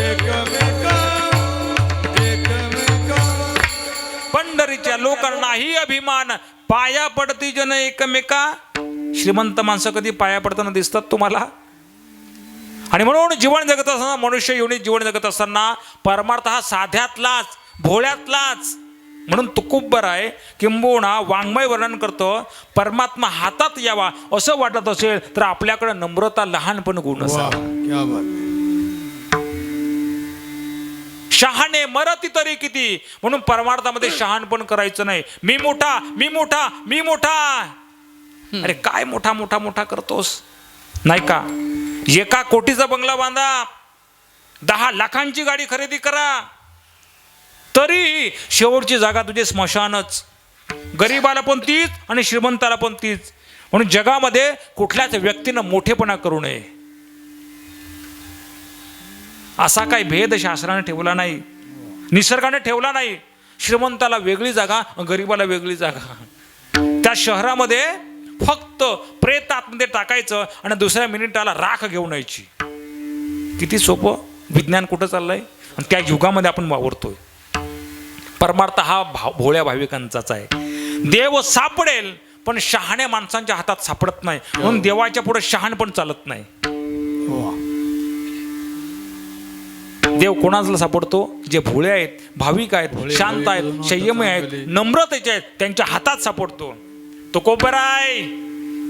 एकमेका, एकमेका. पंढरीच्या लोकांना नाही अभिमान, पाया पडती जन एकमेका. श्रीमंत माणसं कधी पाया पडताना दिसतात तुम्हाला? आणि म्हणून जीवन जगत असताना, मनुष्य योनीत जीवन जगत असताना परमार्थ हा साध्यातलाच, भोळ्यातलाच. म्हणून तुकोबराय किंबहुना वाङ्मय वर्णन करतो, परमात्मा हातात यावा असं वाटत असेल तर आपल्याकडे नम्रता, लहानपण गुण असावा. क्या बात. शहाणे मरती तरी किती. म्हणून परमार्थामध्ये शहाणपण करायचं नाही. मी मोठा, मी मोठा, मी मोठा. अरे काय मोठा मोठा मोठा करतोस? नाही का? 1 कोटीचा बंगला बांधा, 10 लाखांची गाडी खरेदी करा, तरी शेवटची जागा तुझे स्मशानच. गरीबाला पण तीच आणि श्रीमंताला पण तीच. म्हणून जगामध्ये कुठल्याच व्यक्तीनं मोठेपणा करू नये. असा काही भेद शास्त्राने ठेवला नाही, निसर्गाने ठेवला नाही. श्रीमंताला वेगळी जागा, गरीबाला वेगळी जागा. त्या शहरामध्ये फक्त प्रेत आतमध्ये टाकायचं आणि दुसऱ्या मिनिटाला राख घेऊन यायची. किती सोपं विज्ञान कुठं चाललंय आणि त्या युगामध्ये आपण वावरतोय. परमार्थ हा भोळ्या भाविकांचाच आहे. देव सापडेल पण शहाण्या माणसांच्या हातात सापडत नाही. म्हणून देवाच्या पुढे शहाण पण चालत नाही. देव कोणाला सापडतो? जे भोळे आहेत, भाविक आहेत, शांत आहेत, संयमी आहेत, नम्रतेचे आहेत, त्यांच्या हातात सापडतो. तुकोबराय,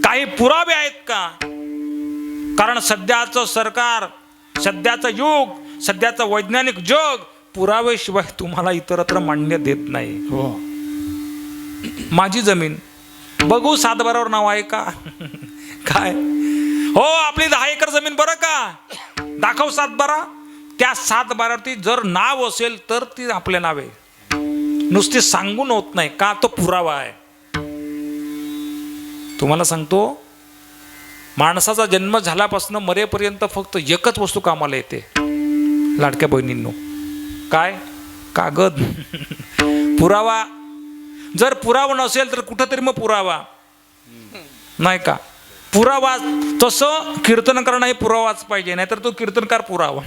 काही पुरावे आहेत का? कारण सध्याचं सरकार, सध्याचं युग, सध्याचं वैज्ञानिक जग पुरावेशिवाय तुम्हाला इतरत्र मान्य देत नाही. माझी जमीन बघू 7/12वर नाव आहे का? काय हो, आपली 10 एकर जमीन बरं का, दाखव 7/12. त्या 7/12वरती जर नाव असेल तर ती आपल्या नावे. नुसती सांगून होत नाही का, तो पुरावा आहे. तुम्हाला सांगतो, माणसाचा जन्म झाल्यापासून मरेपर्यंत फक्त एकच वस्तू कामाला येते लाडक्या बहिणींनो. काय? कागद. पुरावा. जर पुरावा नसेल तर कुठंतरी मग पुरावा नाही का? पुरावा. तसं कीर्तन करणं हे पुरावाच पाहिजे, नाहीतर तो कीर्तनकार पुरावा.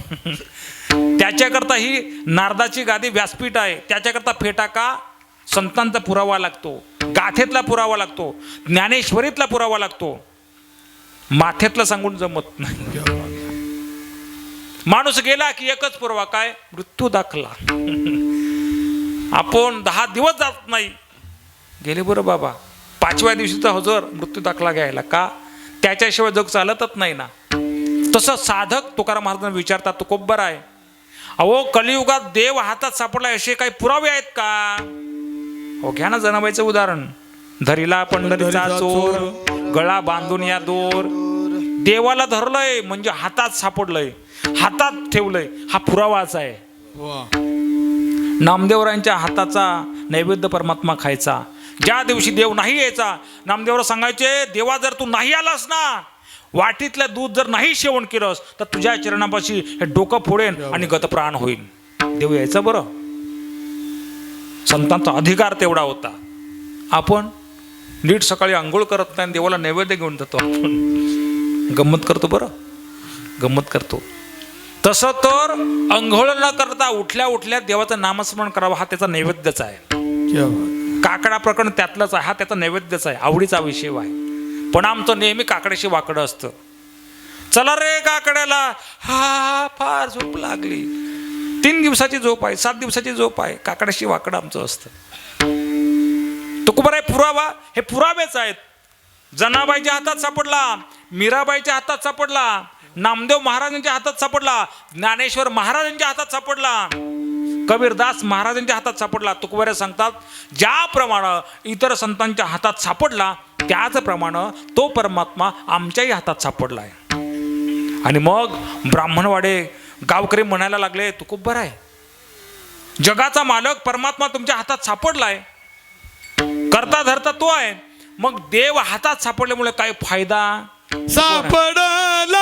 त्याच्याकरता ही नारदाची गादी व्यासपीठ आहे. त्याच्याकरता फेटाका संतांचा पुरावा लागतो, गाथेतला पुरावा लागतो, ज्ञानेश्वरीतला पुरावा लागतो. माथेतला सांगून जमत नाही. माणूस गेला की एकच पुरावा, काय? मृत्यू दाखला. आपण 10 दिवस जात नाही, गेले बरं बाबा, 5व्या दिवशीचा हजर मृत्यू दाखला घ्यायला का? त्याच्याशिवाय जग चालतच नाही ना. तसं साधक तुकाराम महाराजांना विचारतात, तुकोबराय, अहो कलियुगात देव हातात सापडला असे काही पुरावे आहेत का? हो, घ्या ना जनाबाईचं उदाहरण. धरिला पंढरीचा चोर, गळा बांधून या दोर. देवाला धरलंय म्हणजे हातात सापडलंय, हातात ठेवलंय, हा पुरावाच आहे. नामदेवरायांच्या हाताचा नैवेद्य परमात्मा खायचा. ज्या दिवशी देव नाही यायचा, नामदेवराव सांगायचे, देवा जर तू नाही आलास ना, वाटीतलं दूध जर नाही सेवन केलंस तर तुझ्या चरणापाशी हे डोकं फोडेन आणि गतप्राण होईल. देव यायचा बरं. संतांचा अधिकार तेवढा होता. आपण नीट सकाळी आंघोळ करत नाही, देवाला नैवेद्य घेऊन जातो. आपण गंमत करतो बरं, गंमत करतो. तसं तर आंघोळ न करता उठल्या उठल्या देवाचं नामस्मरण करावं, हा त्याचा नैवेद्यच आहे. काकडा प्रकरण त्यातलंच आहे, हा त्याचा नैवेद्यच आहे, आवडीचा विषय आहे. पण आमचं नेहमी काकड्याशी वाकडं असतं. चला रे काकड्याला, हा फार झोप लागली. 3 दिवसाची झोप आहे, 7 दिवसाची झोप आहे, काकड्याशी वाकडं आमचं असतं. तुकोबाराय, पुरावा. हे पुरावेच आहेत. जनाबाईच्या हातात सापडला, मीराबाईच्या हातात सापडला, नामदेव महाराजांच्या हातात सापडला, ज्ञानेश्वर महाराजांच्या हातात सापडला, कबीरदास महाराजांच्या हातात सापडला. तुकोबाराय सांगतात, ज्याप्रमाणे इतर संतांच्या हातात सापडला त्याचप्रमाणे तो परमात्मा आमच्याही हातात सापडला आहे. आणि मग ब्राह्मणवाडे गावकरी म्हणायला लागले, तुकोबाराय, जगाचा मालक परमात्मा तुमच्या हातात सापडलाय, करता धरता तो आहे, मग देव हातात सापडल्यामुळे काय फायदा? सापडला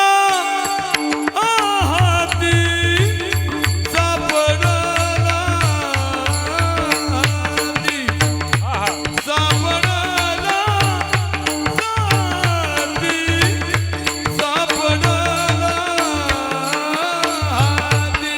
हाती, सापडला हाती, सापडला हाती, सापडला हाती,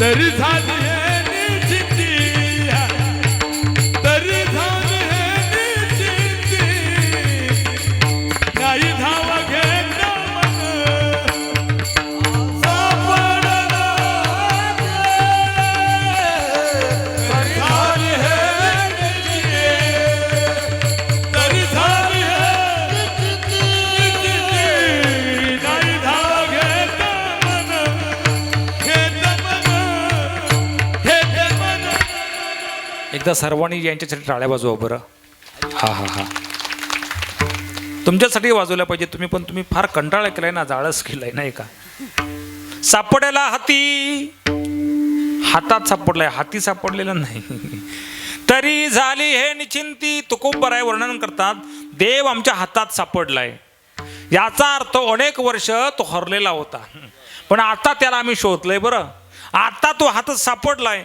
तरी झाली हे निश्चिती, तरी झाली हे निश्चिती, नाही धावा घेत मन सापडला, तरी झाली हे निश्चिती, तरी झाली हे निश्चिती, नाही धावा घेत मन, घेत मन. एकदा सर्वांनी यांच्यासाठी टाळ्या वाजवा बरं. हा हा हा, तुमच्यासाठी वाजवल्या पाहिजे तुम्ही, पण तुम्ही फार कंटाळा केलाय ना, जाळस केलाय नाही का. सापडायला हाती, हातात सापडलाय, हाती सापडलेला नाही. तरी झाली हे निश्चिंती. तुकोबराय वर्णन करतात, देव आमच्या हातात सापडलाय. याचा अर्थ अनेक वर्ष तो हरलेला होता, पण आता त्याला आम्ही शोधलंय बरं. आता तो हातात सापडलाय.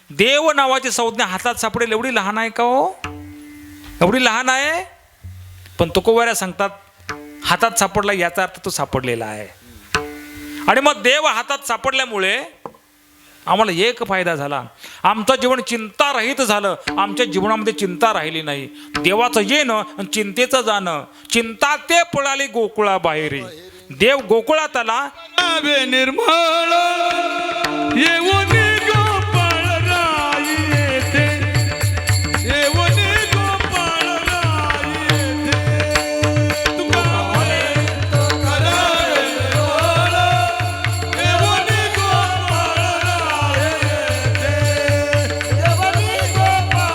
देव नावाची संज्ञा हातात सापडेल एवढी लहान आहे का हो? एवढी लहान आहे. पण तुकोबराय सांगतात हातात सापडला याचा अर्थ तो सापडलेला आहे. आणि मग देव हातात सापडल्यामुळे आम्हाला एक फायदा झाला, आमचं जीवन चिंतारहित झालं. आमच्या जीवनामध्ये चिंता राहिली नाही. देवाचं येणं आणि चिंतेचं जाणं. चिंता ते पळाली गोकुळा बाहेरी. देव गोकुळात आला. नावे निर्मळ येऊन गोपाळ राई येते, येऊन गोपाळ राई येते. तुका म्हणे करावे निर्मळ, येऊन गोपाळ राई येते, येऊन गोपाळ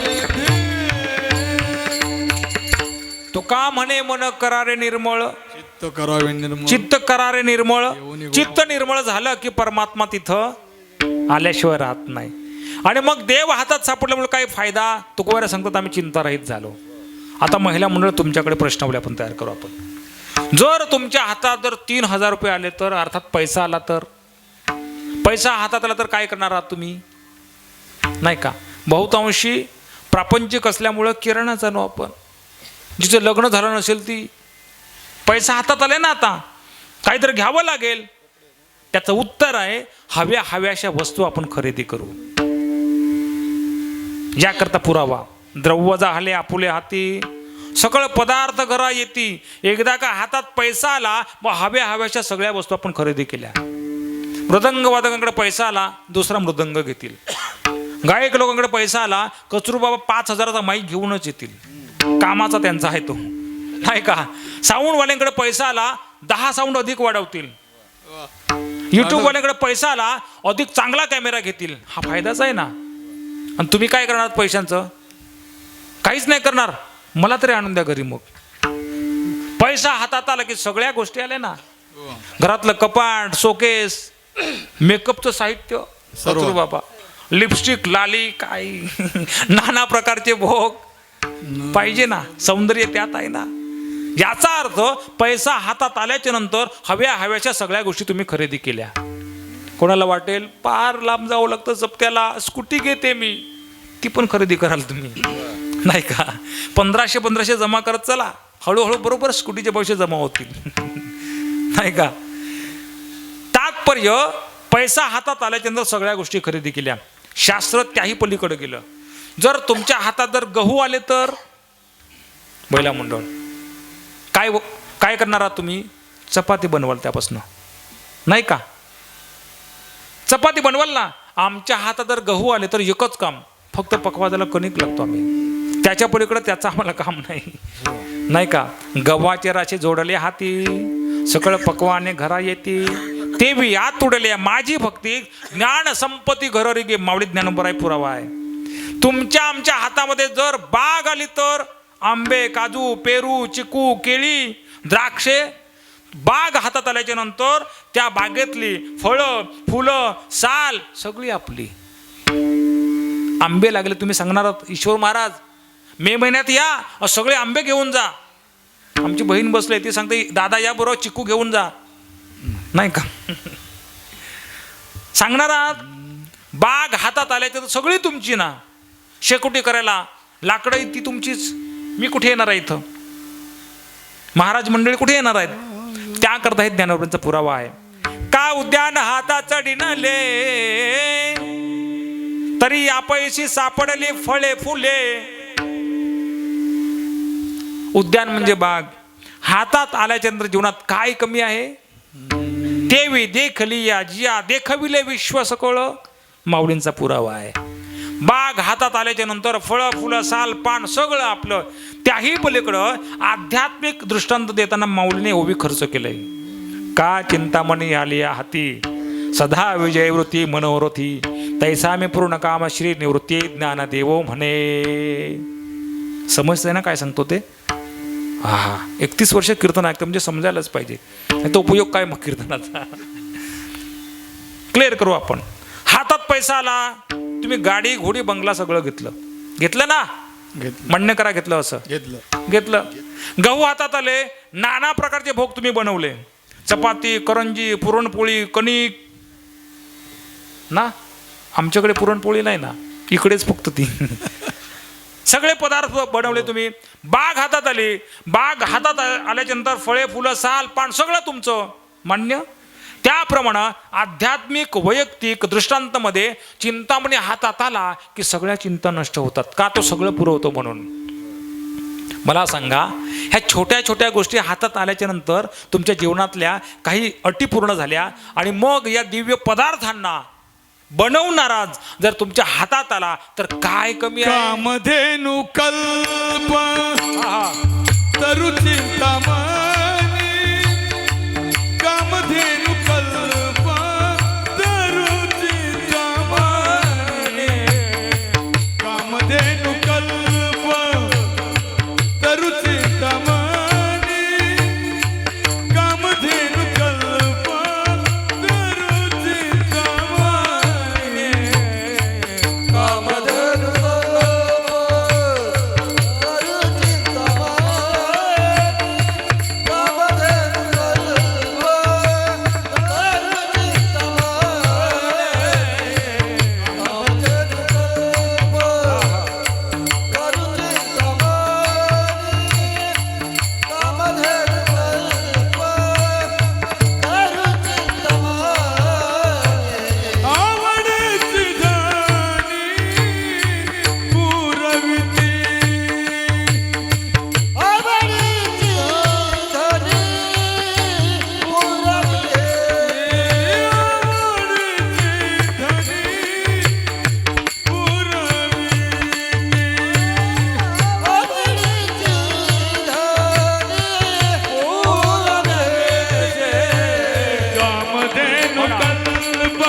येते. तुका म्हणे मन करारे निर्मळ, चित्त करावे निर्मळ, चित्त करारे निर्मळ. चित्त निर्मळ झालं की परमात्मा तिथं आल्याशिवाय राहत नाही. आणि मग देव हातात सापडल्यामुळे काय फायदा? तुकोबराय सांगतात आम्ही चिंतारहित झालो. आता महिला मंडळ तुमच्याकडे प्रश्नावली आपण तयार करू. आपण जर तुमच्या हातात जर 3,000 रुपये आले तर, अर्थात पैसा आला तर, पैसा हातात आला तर काय करणार आहात तुम्ही? नाही का. बहुतांशी प्रापंचिक असल्यामुळं किराणा जाणू आपण. जिचं लग्न झालं नसेल ती, पैसा हातात आले ना, आता काहीतरी घ्यावं लागेल. त्याचं उत्तर आहे हव्या हव्याशा वस्तू आपण खरेदी करू. याकरता पुरावा द्रव्य झाले आपुले हाती, सगळं पदार्थ घरा येती. एकदा का हातात पैसा आला मग हव्या हव्याशा सगळ्या वस्तू आपण खरेदी केल्या. मृदंग वादकांकडे पैसा आला, दुसरा मृदंग घेतील. गायक लोकांकडे पैसा आला, कचरू बाबा 5,000चा माईक घेऊनच येतील. कामाचा त्यांचा आहे तो, नाही का. साऊंडवाल्यांकडे पैसा आला, 10 साऊंड अधिक वाढवतील. युट्यूबवाल्यांकडे पैसा आला, अधिक चांगला कॅमेरा घेतील. हा फायदाच आहे ना. आणि तुम्ही काय करणार पैशांचं? काहीच नाही करणार. मला तरी आणून द्या घरी. मग पैसा हातात आला की सगळ्या गोष्टी आल्या ना. घरातलं कपाट, शोकेस, मेकअपचं साहित्य, कचरू बाबा, लिपस्टिक, लाली, काही नाना प्रकारचे भोग पाहिजे ना. सौंदर्य त्यात आहे ना. याचा अर्थ पैसा हातात आल्याच्या नंतर हव्या हव्याच्या सगळ्या गोष्टी तुम्ही खरेदी केल्या. कोणाला वाटेल पार लांब जावं लागतं सप्त्याला, स्कूटी घेते मी, ती पण खरेदी कराल तुम्ही, नाही का. 1,500 जमा करत चला, हळूहळू बरोबर स्कूटीचे पैसे जमा होतील, नाही का. तात्पर्य पैसा हातात आल्याच्या नंतर सगळ्या गोष्टी खरेदी केल्या. शास्त्र त्याही पलीकडे गेलं. जर तुमच्या हातात जर गहू आले तर महिला मंडळ काय करणार आहात तुम्ही? चपाती बनवाल त्यापासून, नाही का. चपाती बनवाल ना. आमच्या हातात जर गहू आले तर एकच काम, फक्त पकवाजाला कणिक लागतो आम्ही, त्याच्या पलीकडे त्याचं आम्हाला काम नाही, नाही का. गव्हाचे राशे जोडले हाती, सगळं पकवाने घरा येते, ते बी आत तुडले माझी भक्ती, ज्ञान संपत्ती घरोरी गे, मावळी ज्ञानोबराय पुरावा आहे. तुमच्या आमच्या हातामध्ये जर बाग आली तर आंबे, काजू, पेरू, चिकू, केळी, द्राक्षे, बाग हातात आल्याच्या नंतर त्या बागेतली फळं, फुलं, साल सगळी आपली. आंबे लागले, तुम्ही सांगणार ईश्वर महाराज मे महिन्यात या, सगळे आंबे घेऊन जा. आमची बहीण बसले, ती सांगते दादा या बरोबर चिकू घेऊन जा, नाही का. सांगणार आहात. बाग हातात आल्याच्या सगळी तुमची ना. शेकोटी करायला लाकडं ती तुमचीच. मी कुठे येणार आहे इथं? महाराज मंडळी कुठे येणार आहेत? त्याकरता हे ज्ञानोबरांचा पुरावा आहे. का उद्यान हातात डिनले, तरी अपयशी सापडली फळे फुले. उद्यान म्हणजे बाग. हातात आल्याच्या नंतर जीवनात काय कमी आहे? देवी देखली या जिया देखविले विश्व सकळ, माऊलींचा पुरावा आहे. बाग हातात आल्याच्या नंतर फळं फुलं साल पान सगळं आपलं. त्याही पलीकडं आध्यात्मिक दृष्टांत देताना माऊलीने ओवी खर्च केलंय. का चिंतामणी आली हाती, सदा विजयवृत्ती मनोरथी, तैसा मी पूर्ण काम श्री निवृत्ती ज्ञान देवो म्हणे. समजतंय ना काय सांगतो ते? हा 31 वर्ष कीर्तन ऐकतं म्हणजे समजायलाच पाहिजे. तो उपयोग काय मग कीर्तनाचा? क्लिअर करू आपण. हातात पैसा आला, तुम्ही गाडी घोडी बंगला सगळं घेतलं ना? म्हणणे करा घेतलं असं घेतलं. गहू हातात आले, नाना प्रकारचे भोग तुम्ही बनवले. चपाती, करंजी, पुरणपोळी, कणिक ना. आमच्याकडे पुरणपोळी नाही ना, इकडेच फक्त ती. सगळे पदार्थ बनवले तुम्ही. बाग हातात आली, बाग हातात आल्याच्या नंतर फळे फुलं साल पान सगळं तुमचं मान्य. त्याप्रमाणे आध्यात्मिक वैयक्तिक दृष्टांतामध्ये चिंतामणी हातात आला की सगळ्या चिंता नष्ट होतात. का? तो सगळं पुरवतो म्हणून. मला सांगा, ह्या छोट्या छोट्या गोष्टी हातात आल्याच्या नंतर तुमच्या जीवनातल्या काही अटी पूर्ण झाल्या आणि मग या दिव्य पदार्थांना बनवणाराच जर तुमच्या हातात आला तर काय कमी आहे? कामधेनु कल्प तरु चिंतामणी, कामधेनु कल्प तरु चिंतामणी, कामधेनु कल्प तरु चिंतामणी, कामधेनु कल्प तरु चिंतामणी. कामधेनु आवडची धनी पुरविती, आवडीची धनी पुरविते, आवडची धनी पुरविती, आवडीची धनी कामधेनु कल्प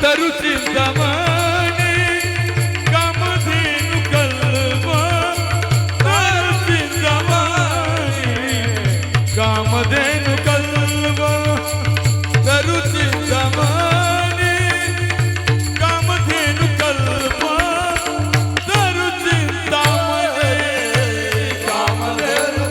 तरु चिंतामणी, कामधेनु कल्प तरु चिंतामणी, कामधेनु कल्प तरु चिंतामणी, कामधेनु कल्प तरु चिंतामणी, कामधेनु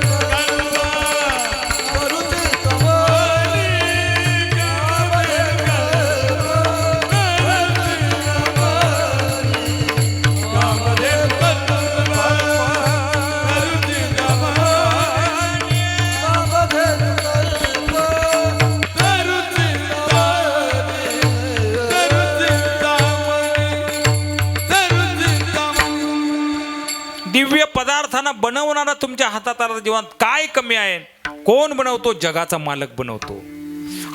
दिव्य पदार्थांना बनवणारा तुमच्या हातात आला जीवनात काय कमी आहे? कोण बनवतो? जगाचा मालक बनवतो.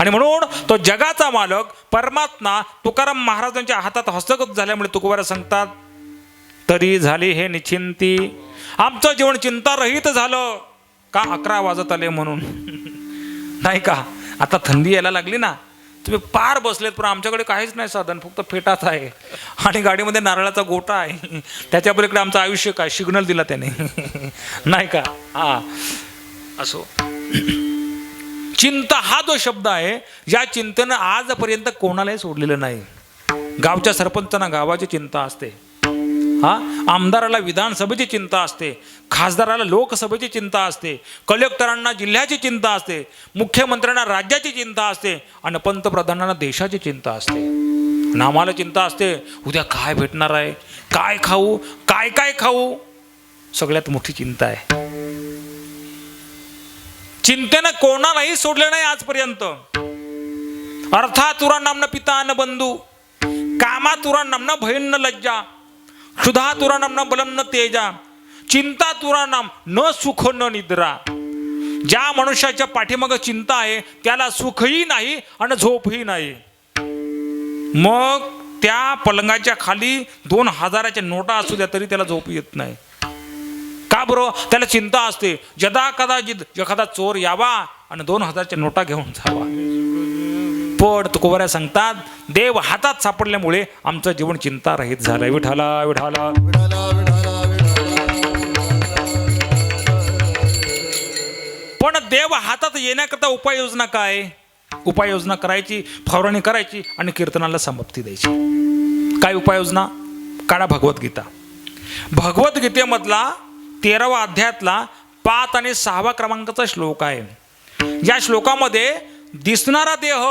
आणि म्हणून तो जगाचा मालक परमात्मा तुकाराम महाराजांच्या हातात हस्तगत झाल्यामुळे तुकोबारा सांगतात, तरी झाली हे निश्चिंती. आमचं जीवन चिंतारहित झालं. का? 11 वाजत आले म्हणून नाही का? आता थंडी यायला लागली ना, तुम्ही पार बसलेत, पण आमच्याकडे काहीच नाही साधन, फक्त फेटाच आहे आणि गाडीमध्ये नारळाचा गोटा आहे. त्याच्या पलीकडे आमचं आयुष्य काय? सिग्नल दिला त्याने नाही का? हा असो. चिंता हा जो शब्द आहे, या चिंतेनं आजपर्यंत कोणालाही सोडलेलं नाही. गावच्या सरपंचांना गावाची चिंता असते, हा आमदाराला विधानसभेची चिंता असते, खासदाराला लोकसभेची चिंता असते, कलेक्टरांना जिल्ह्याची चिंता असते, मुख्यमंत्र्यांना राज्याची चिंता असते आणि पंतप्रधानांना देशाची चिंता असते. आणि आम्हाला चिंता असते उद्या काय भेटणार आहे, काय खाऊ, काय काय खाऊ. सगळ्यात मोठी चिंता आहे. चिंतेनं कोणालाही सोडलं नाही आजपर्यंत. अर्थातुरा नामना पिता न बंधू, कामातुरा नामना भयन न लज्जा, क्षुधातुरा नामना बलम न तेजा, चिंतातुरा नाम न सुख न निद्रा. ज्या मनुष्याच्या पाठीमागं चिंता आहे त्याला सुखही नाही आणि झोपही नाही. मग त्या पलंगाच्या खाली 2000च्या नोटा असू द्या तरी त्याला झोप येत नाही. का बरं? त्याला चिंता असते जदा कदाचित एखादा चोर यावा आणि 2000च्या नोटा घेऊन जावा. पण तुकोबऱ्या सांगतात देव हातात सापडल्यामुळे आमचं जीवन चिंता रहित झालंय. विठाला विठाला. पण देव हातात येण्याकरता उपाययोजना काय? उपाययोजना करायची, फवारणी करायची आणि कीर्तनाला समाप्ती द्यायची. काय उपाययोजना? काढा भगवद्गीता. भगवद्गीतेमधला 13वा अध्यायातला 5 आणि 6 क्रमांकाचा श्लोक आहे. या श्लोकामध्ये दिसणारा देह,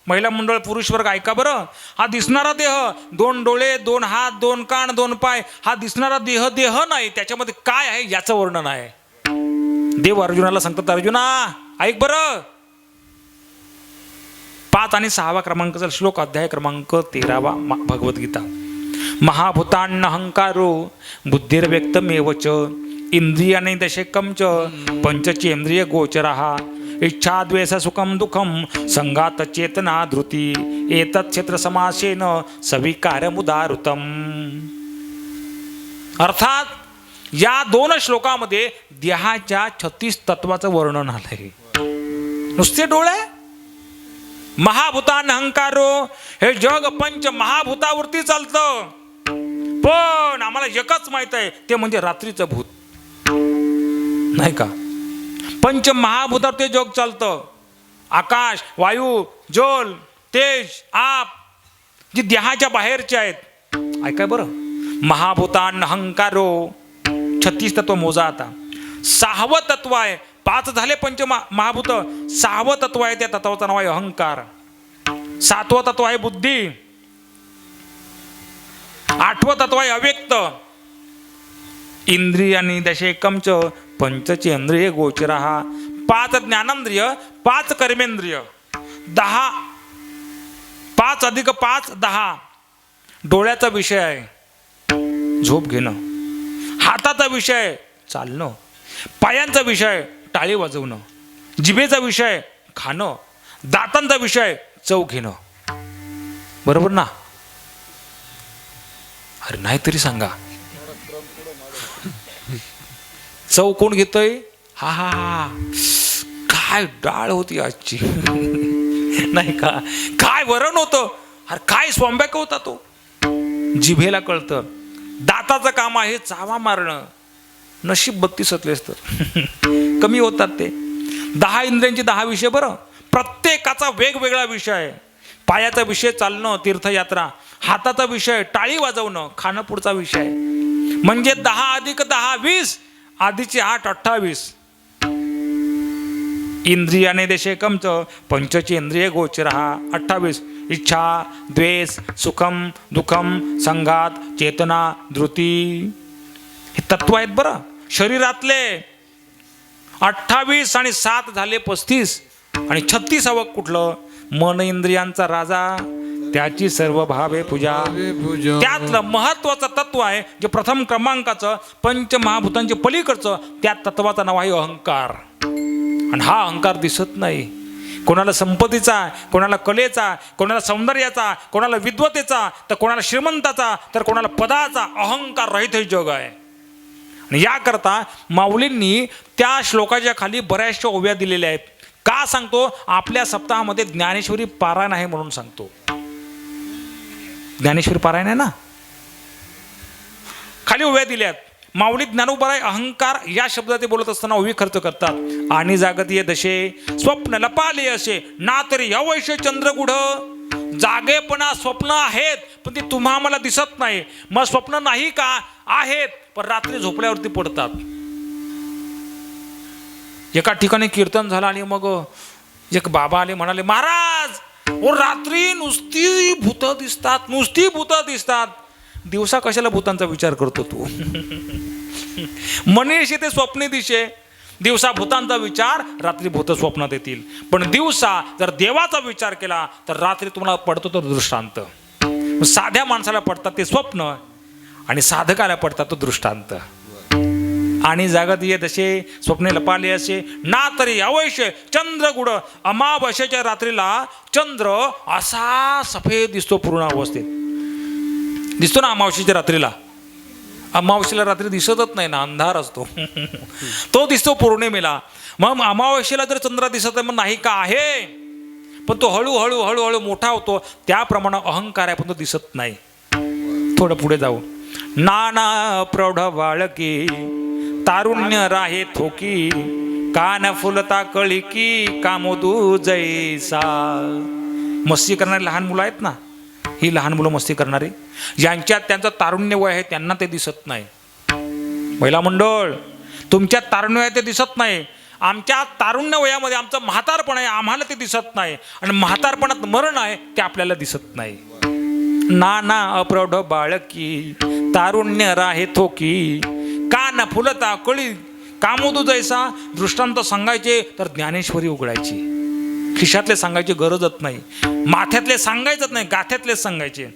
महिला मंडळ पुरुष वर्ग ऐका बरं, हा दिसणारा देह 2 डोळे 2 हात 2 कान 2 पाय, हा दिसणारा देह देह नाही. त्याच्यामध्ये काय आहे याचं वर्णन आहे. देव अर्जुनाला सांगतात अर्जुना ऐक बरं. 5 आणि 6 क्रमांकाचा श्लोक, अध्याय क्रमांक 13 भगवद्गीता. महाभूतान्न अहंकारो बुद्धिर्व्यक्तमेवच इंद्रियाणि दशकं च पंचचेंद्रिय गोचरः इच्छा द्वेष सुखम दुःखम संगात चेतना धृती एतत् क्षेत्र समासेन सविकारमुदारुतम. अर्थात या 2 श्लोकामध्ये देहाच्या 36 तत्वाचं वर्णन आलंय. नुसते डोळे, महाभूतान अहंकारो, हे जग पंच महाभूतावरती चालतं. पण आम्हाला एकच माहित आहे ते म्हणजे रात्रीचं भूत, नाही का? पंच महाभूतावर ते जग चालतं. आकाश, वायू, जल, तेज, आप, जी देहाच्या बाहेरचे आहेत. ऐकाय बरं, महाभूतान अहंकारो 36 तत्व मोजा. आता 6वं तत्व आहे. 5 झाले पंच महाभूत, 6वं तत्व आहे त्या तत्वाचं नाव आहे अहंकार. 7वं तत्व आहे बुद्धी. 8वं तत्व आहे अव्यक्त. इंद्रियानी दशेकं च पंचचेंद्रिय गोचरः, 5 ज्ञानेंद्रिय 5 कर्मेंद्रिय 10, 5 अधिक 5 10. डोळ्याचा विषय आहे झोप घेणं, हाताचा विषय चालणं, पायांचा विषय टाळी वाजवणं, जिभेचा विषय खाणं, दातांचा विषय चव घेणं. बरोबर ना? अरे नाही तरी सांगा. चव कोण घेतोय? हा हा हा, काय डाळ होती आजची नाही का? काय वरण होतं, अरे काय स्वयंपाक होता तो. जिभेला कळतं. दाताचं काम आहे चावा मारणं. नशीब 32 असलेस तर कमी होतात ते. 10 इंद्रियांचे 10 विषय. बरं, प्रत्येकाचा वेगवेगळा विषय आहे. पायाचा विषय चालणं, तीर्थयात्रा. हाताचा विषय टाळी वाजवणं, खाणं पुढचा विषय. म्हणजे 10 अधिक 10 20. आधीचे 8 28. इंद्रियाने देशेकं च पंचचेंद्रिय गोचरः 28. इच्छा द्वेष सुखम दुःखम संघात चेतना धृती. हे तत्व आहेत बरं शरीरातले. 28 आणि 7 झाले 35. आणि 36वं कुठलं? मन इंद्रियांचा राजा, त्याची सर्व भावे पूजा. त्यातलं महत्वाचं तत्व आहे जे प्रथम क्रमांकाचं पंच महाभूतांचे पलीकडचं, त्या तत्वाचं नाव आहे अहंकार. आणि हा अहंकार दिसत नाही. कोणाला संपत्तीचा, कोणाला कलेचा, कोणाला सौंदर्याचा, कोणाला विद्वतेचा, तर कोणाला श्रीमंताचा, तर कोणाला पदाचा. अहंकार रहित हे जग आहे. आणि याकरता माऊलींनी त्या श्लोकाच्या खाली बऱ्याचशा ओव्या दिलेल्या आहेत. का सांगतो? आपल्या सप्ताहामध्ये ज्ञानेश्वरी पारायण आहे म्हणून सांगतो. ज्ञानेश्वरी पारायण आहे ना, खाली ओव्या दिल्यात. माऊली ज्ञानोबराय अहंकार या शब्दात बोलत असताना ओवी खर्च करतात. आणि जागतीय दशे स्वप्न लपाले असे ना तरी अवैश्य चंद्रगुढ. जागेपणा स्वप्न आहेत पण ते तुम्हा मला दिसत नाही. मग स्वप्न नाही का? आहेत, पण रात्री झोपल्यावरती पडतात. एका ठिकाणी कीर्तन झालं आणि मग एक बाबा आले, म्हणाले महाराज ओ रात्री नुसती भूतं दिसतात, नुसती भूतं दिसतात. दिवसा कशाला भूतांचा विचार करतो तू? मनीष ते स्वप्ने दिशे. दिवसा भूतांचा विचार, रात्री भूत स्वप्नात येतील. पण दिवसा जर देवाचा विचार केला तर रात्री तुम्हाला पडतो तो दृष्टांत. साध्या माणसाला पडतात ते स्वप्न आणि साधकाला पडतात तो दृष्टांत. आणि जागत ये तसे स्वप्ने लपाले असे ना तरी अवश्य चंद्रगुड. अमावस्येच्या रात्रीला चंद्र असा सफेद दिसतो पूर्ण अवस्थेत. दिसतो ना अमावस्येच्या रात्रीला. अमावस्येला रात्री दिसतच नाही ना, अंधार असतो. तो दिसतो पौर्णिमेला. मग अमावस्येला जर चंद्र दिसत आहे मग नाही का आहे, पण तो हळूहळू हळूहळू मोठा होतो. त्याप्रमाणे अहंकार आहे पण तो दिसत नाही. थोडं पुढे जाऊ. नाना प्रौढ बाळकी तारुण्य राहे थोकी कान फुलता कळिकी कामोदू जैसा. मस्ती करणारी लहान मुलं आहेत ना, ही लहान मुलं मस्ती करणारी, ज्यांच्यात त्यांचं तारुण्य वय आहे त्यांना ते दिसत नाही. महिला मंडळ, तुमच्यात तारुण्य आहे ते दिसत नाही. आमच्या तारुण्य वयामध्ये आमचं म्हातारपण आहे, आम्हाला ते दिसत नाही. आणि म्हातारपणात मरण आहे ते आपल्याला दिसत नाही. नाना अप्रौढ बाळकी तारुण्य राहे थोकी कान फुलता कळी कामोदू जैसा. दृष्टांत सांगायचे तर ज्ञानेश्वरी उघडायची. खिशातले सांगायची गरजच नाही, माथ्यातले सांगायचंच नाही, गाथ्यातलेच सांगायचे.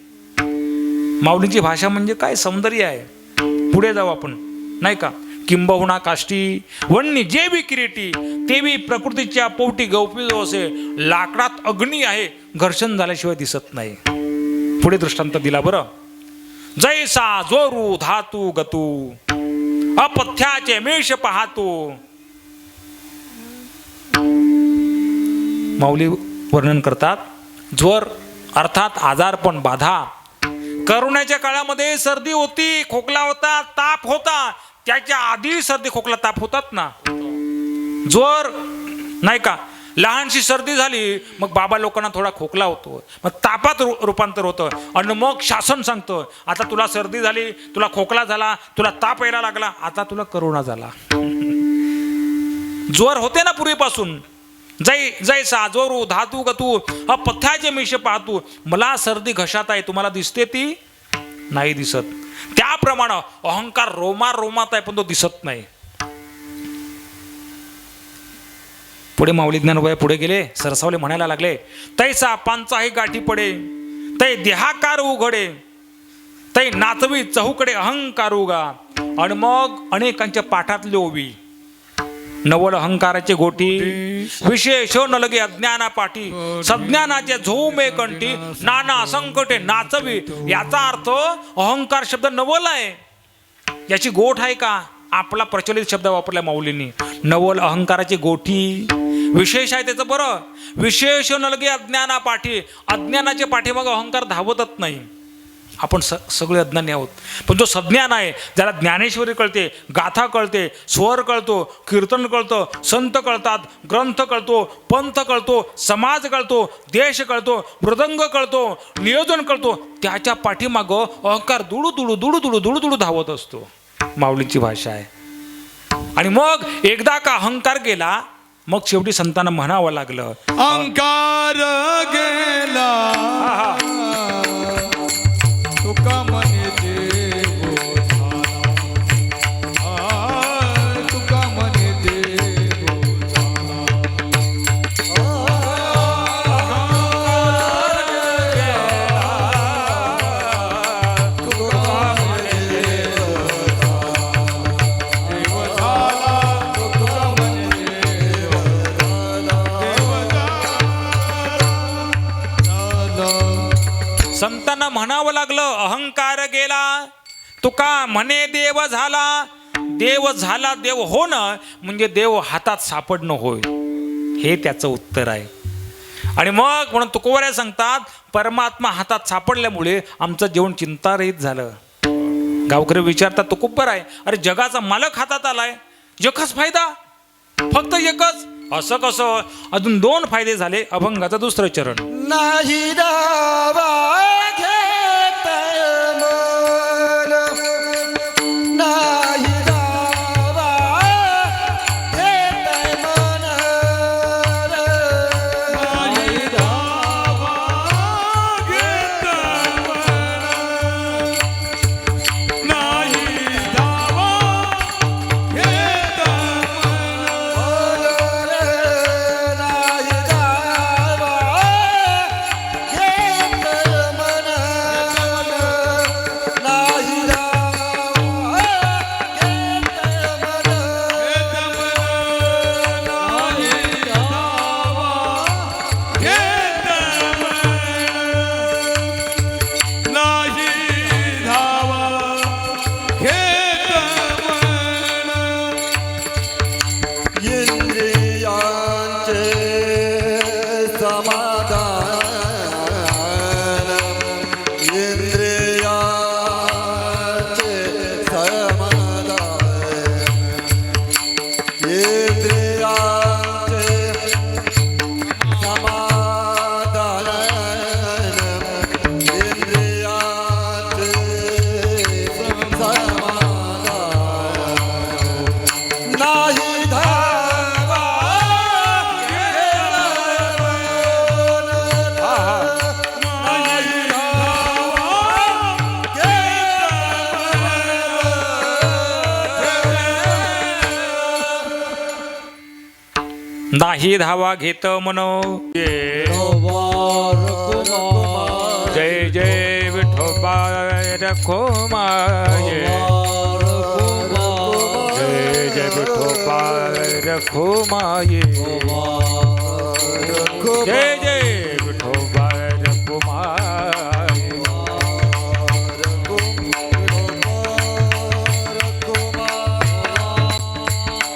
माऊलींची भाषा म्हणजे काय सौंदर्य आहे. पुढे जाऊ आपण, नाही का. किंबहुना काष्टी वन्नी जे बी किरीटी तेवी प्रकृतीच्या पोटी गौपी असे. लाकडात अग्नी आहे, घर्षण झाल्याशिवाय दिसत नाही. पुढे दृष्टांत दिला बरं. जैसा जोरू धातू गतू अपथ्याचे मेष पाहतो. माऊली वर्णन करतात, ज्वर अर्थात आजारपण, बाधा. करोनाच्या काळामध्ये सर्दी होती, खोकला होता, ताप होता. त्याच्या आधी सर्दी खोकला ताप होतात ना. ज्वर नाही का, लहानशी सर्दी झाली मग बाबा लोकांना थोडा खोकला होतो, मग तापात रूपांतर होतं. आणि मग शासन सांगतं आता तुला सर्दी झाली, तुला खोकला झाला, तुला ताप यायला लागला, आता तुला करोना झाला. ज्वर होते ना पूर्वीपासून. जैसा जोरू धातू गतू अपथ्याचे मिश पाहतू. मला सर्दी घशात आहे, तुम्हाला दिसते ती नाही दिसत. त्याप्रमाणे अहंकार रोमात आहे पण तो दिसत नाही. पुढे माऊली ज्ञानोबा पुढे गेले, सरसावले म्हणायला लागले, तैसा पांचाही गाठी पडे तै देहाकार उघडे तै नाचवी चहूकडे अहंकार उगा. आणि मग अनेकांच्या पाठातले ओवी. नवल अहंकाराचे गोटी विशेष न लगे अज्ञाना पाठी सज्ञानाचे झोमे कंठी नाना संकटे नाचवी. याचा अर्थ अहंकार शब्द नवल आहे, याची गोठ आहे का? आपला प्रचलित शब्द वापरला माऊलींनी. नवल अहंकाराची गोठी विशेष आहे त्याचं. बरं, विशेष न लगे अज्ञाना पाठी. अज्ञानाच्या पाठीमागे अहंकार धावतच नाही. आपण सगळे अज्ञानी आहोत. पण जो सज्ञान आहे, ज्याला ज्ञानेश्वरी कळते, गाथा कळते, स्वर कळतो, कीर्तन कळतं, संत कळतात, ग्रंथ कळतो, पंथ कळतो, समाज कळतो, देश कळतो, मृदंग कळतो, नियोजन कळतो, त्याच्या पाठीमागं अहंकार दुडू दुडू दुडू दुडू दुडू दुडू धावत असतो. माऊलीची भाषा आहे. आणि मग एकदा का अहंकार गेला मग शेवटी संतांना म्हणावं लागलं, अहंकार गेला तुका म्हणे देव झाला. तुका म्हणे देव संतांना म्हणावं लागलं, अहंकार गेला तुका म्हणे देव झाला. देव झाला, देव होणं म्हणजे देव हातात सापडणं होय, हे त्याचं उत्तर आहे. आणि मग म्हणून तुकोबराय सांगतात, परमात्मा हातात सापडल्यामुळे आमचं जीवन चिंतारहित झालं. गावकरी विचारतात, तुकोबराय अरे जगाचा मालक हातात आलाय, एकच फायदा, फक्त एकच, असं कसं? अजून 2 फायदे झाले. अभंगाचं दुसरं चरण. नाही दावा घेत मन, नाही दावा घेत मन, नाही धावा घेत मन, नाही धावा घेत मन. समाधान इंद्रियाचे समाधान इंद्रियाचे समाधान इंद्रियाचे समाधान नाही धावा नाही धावा घेत मन जय जय विठोबा रखोमाये जय जय विठोबा रखोमाये जय जय विठोबा रखोमाये जय जय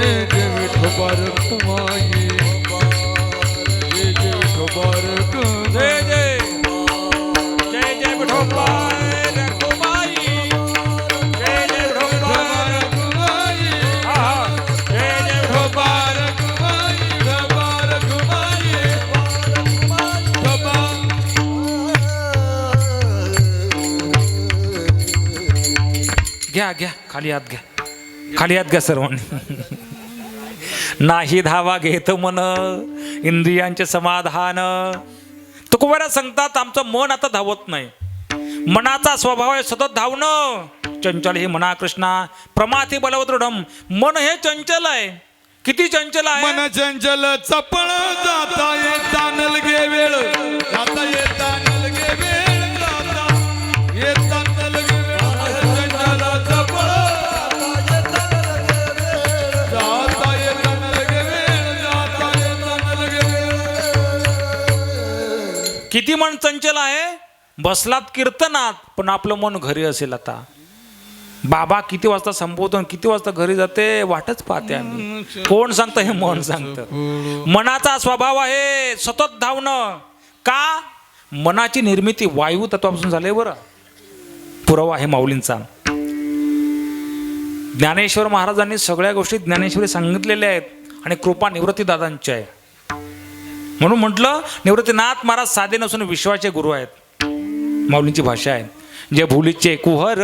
जय जय विठोबा रखोमाई जय जय विठोबा रखोमाई जय जय विठोबा घ्या घ्या खाली हात घ्या खाली हात घ्या सर्वांनी नाही धावा घेत मन इंद्रियांचे समाधान तुकोबारा सांगतात आमचं मन आता धावत नाही मनाचा स्वभाव आहे सतत धावणं चंचल हे मना कृष्णा प्रमाथी बलवदृढम मन हे चंचल आहे किती चंचल आहे मन चंचल चपळ जाता येता नलगे वेळ जाता येता नलगे वेळ जाता येता नलगे वेळ चंचल चपळ जाता येता नलगे वेळ जाता येता नलगे वेळ किती मन चंचल आहे बसलात कीर्तनात पण आपलं मन घरी असेल आता बाबा किती वाजता संबोधन किती वाजता घरी जाते वाटच पाहते आम्ही कोण सांगतं हे मन सांगतं मनाचा स्वभाव आहे सतत धावणं का मनाची निर्मिती वायू तत्वापासून झाले बरं पुरावा आहे माऊलींचा ज्ञानेश्वर महाराजांनी सगळ्या गोष्टी ज्ञानेश्वरी सांगितलेल्या आहेत आणि कृपा निवृत्ती दादांची आहे म्हणून म्हटलं निवृत्तीनाथ महाराज साधे नसून विश्वाचे गुरु आहेत माऊलींची भाषा आहे जे भुलीचे कुहर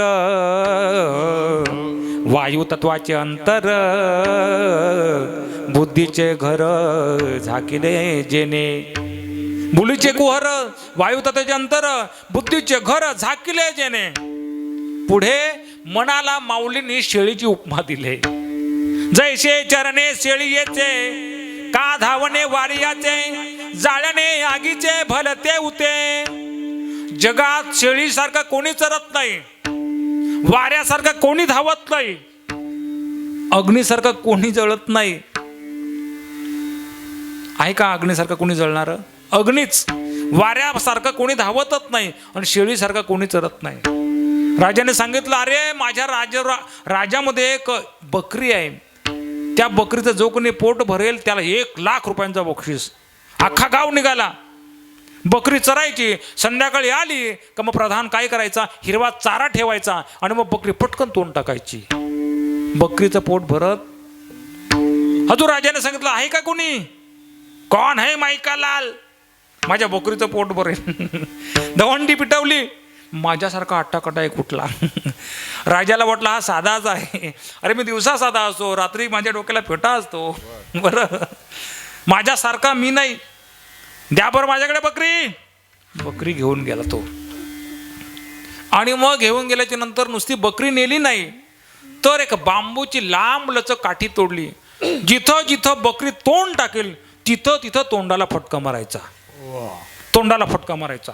वायू तत्वाचे अंतर बुद्धीचे घर झाकिले जेने भुलीचे कुहर वायू तत्वाचे अंतर बुद्धीचे घर झाकिले जेने पुढे मनाला माऊलींनी शेळीची उपमा दिली जैसे चरणे शेळी येते का धावणे वारियाचे जाळणे आगीचे भलते उते जगात शेळीसारखं कोणी चरत नाही वाऱ्यासारखं कोणी धावत नाही अग्नीसारखं कोणी जळत नाही आहे का अग्नीसारखं कोणी जळणार अग्नीच वाऱ्यासारखं कोणी धावतच नाही आणि शेळीसारखं कोणी चरत नाही राजाने सांगितलं अरे माझ्या राजामध्ये एक बकरी आहे त्या बकरीचं जो कोणी पोट भरेल त्याला 1,00,000 रुपयांचा बक्षीस अख्खा गाव निघाला बकरी चरायची संध्याकाळी आली का मग प्रधान काय करायचा हिरवा चारा ठेवायचा आणि मग बकरी पटकन तोंड टाकायची बकरीचं पोट भरत अजून राजाने सांगितलं आहे का कोणी कोण आहे माईका लाल माझ्या बकरीचं पोट भरेल दवंडी पिटवली माझ्यासारखा अट्टाकट्टा आहे कुठला राजाला वाटलं हा साधाच आहे अरे मी दिवसा साधा असतो रात्री माझ्या डोक्याला फेटा असतो बरं माझ्यासारखा मी नाही द्या बरं माझ्याकडे बकरी घेऊन गेला तो आणि मग घेऊन गेल्याच्या नंतर नुसती बकरी नेली नाही तर एक बांबूची लांब लचक काठी तोडली जिथं जिथं बकरी तोंड टाकेल तिथं तिथं तोंडाला फटका मारायचा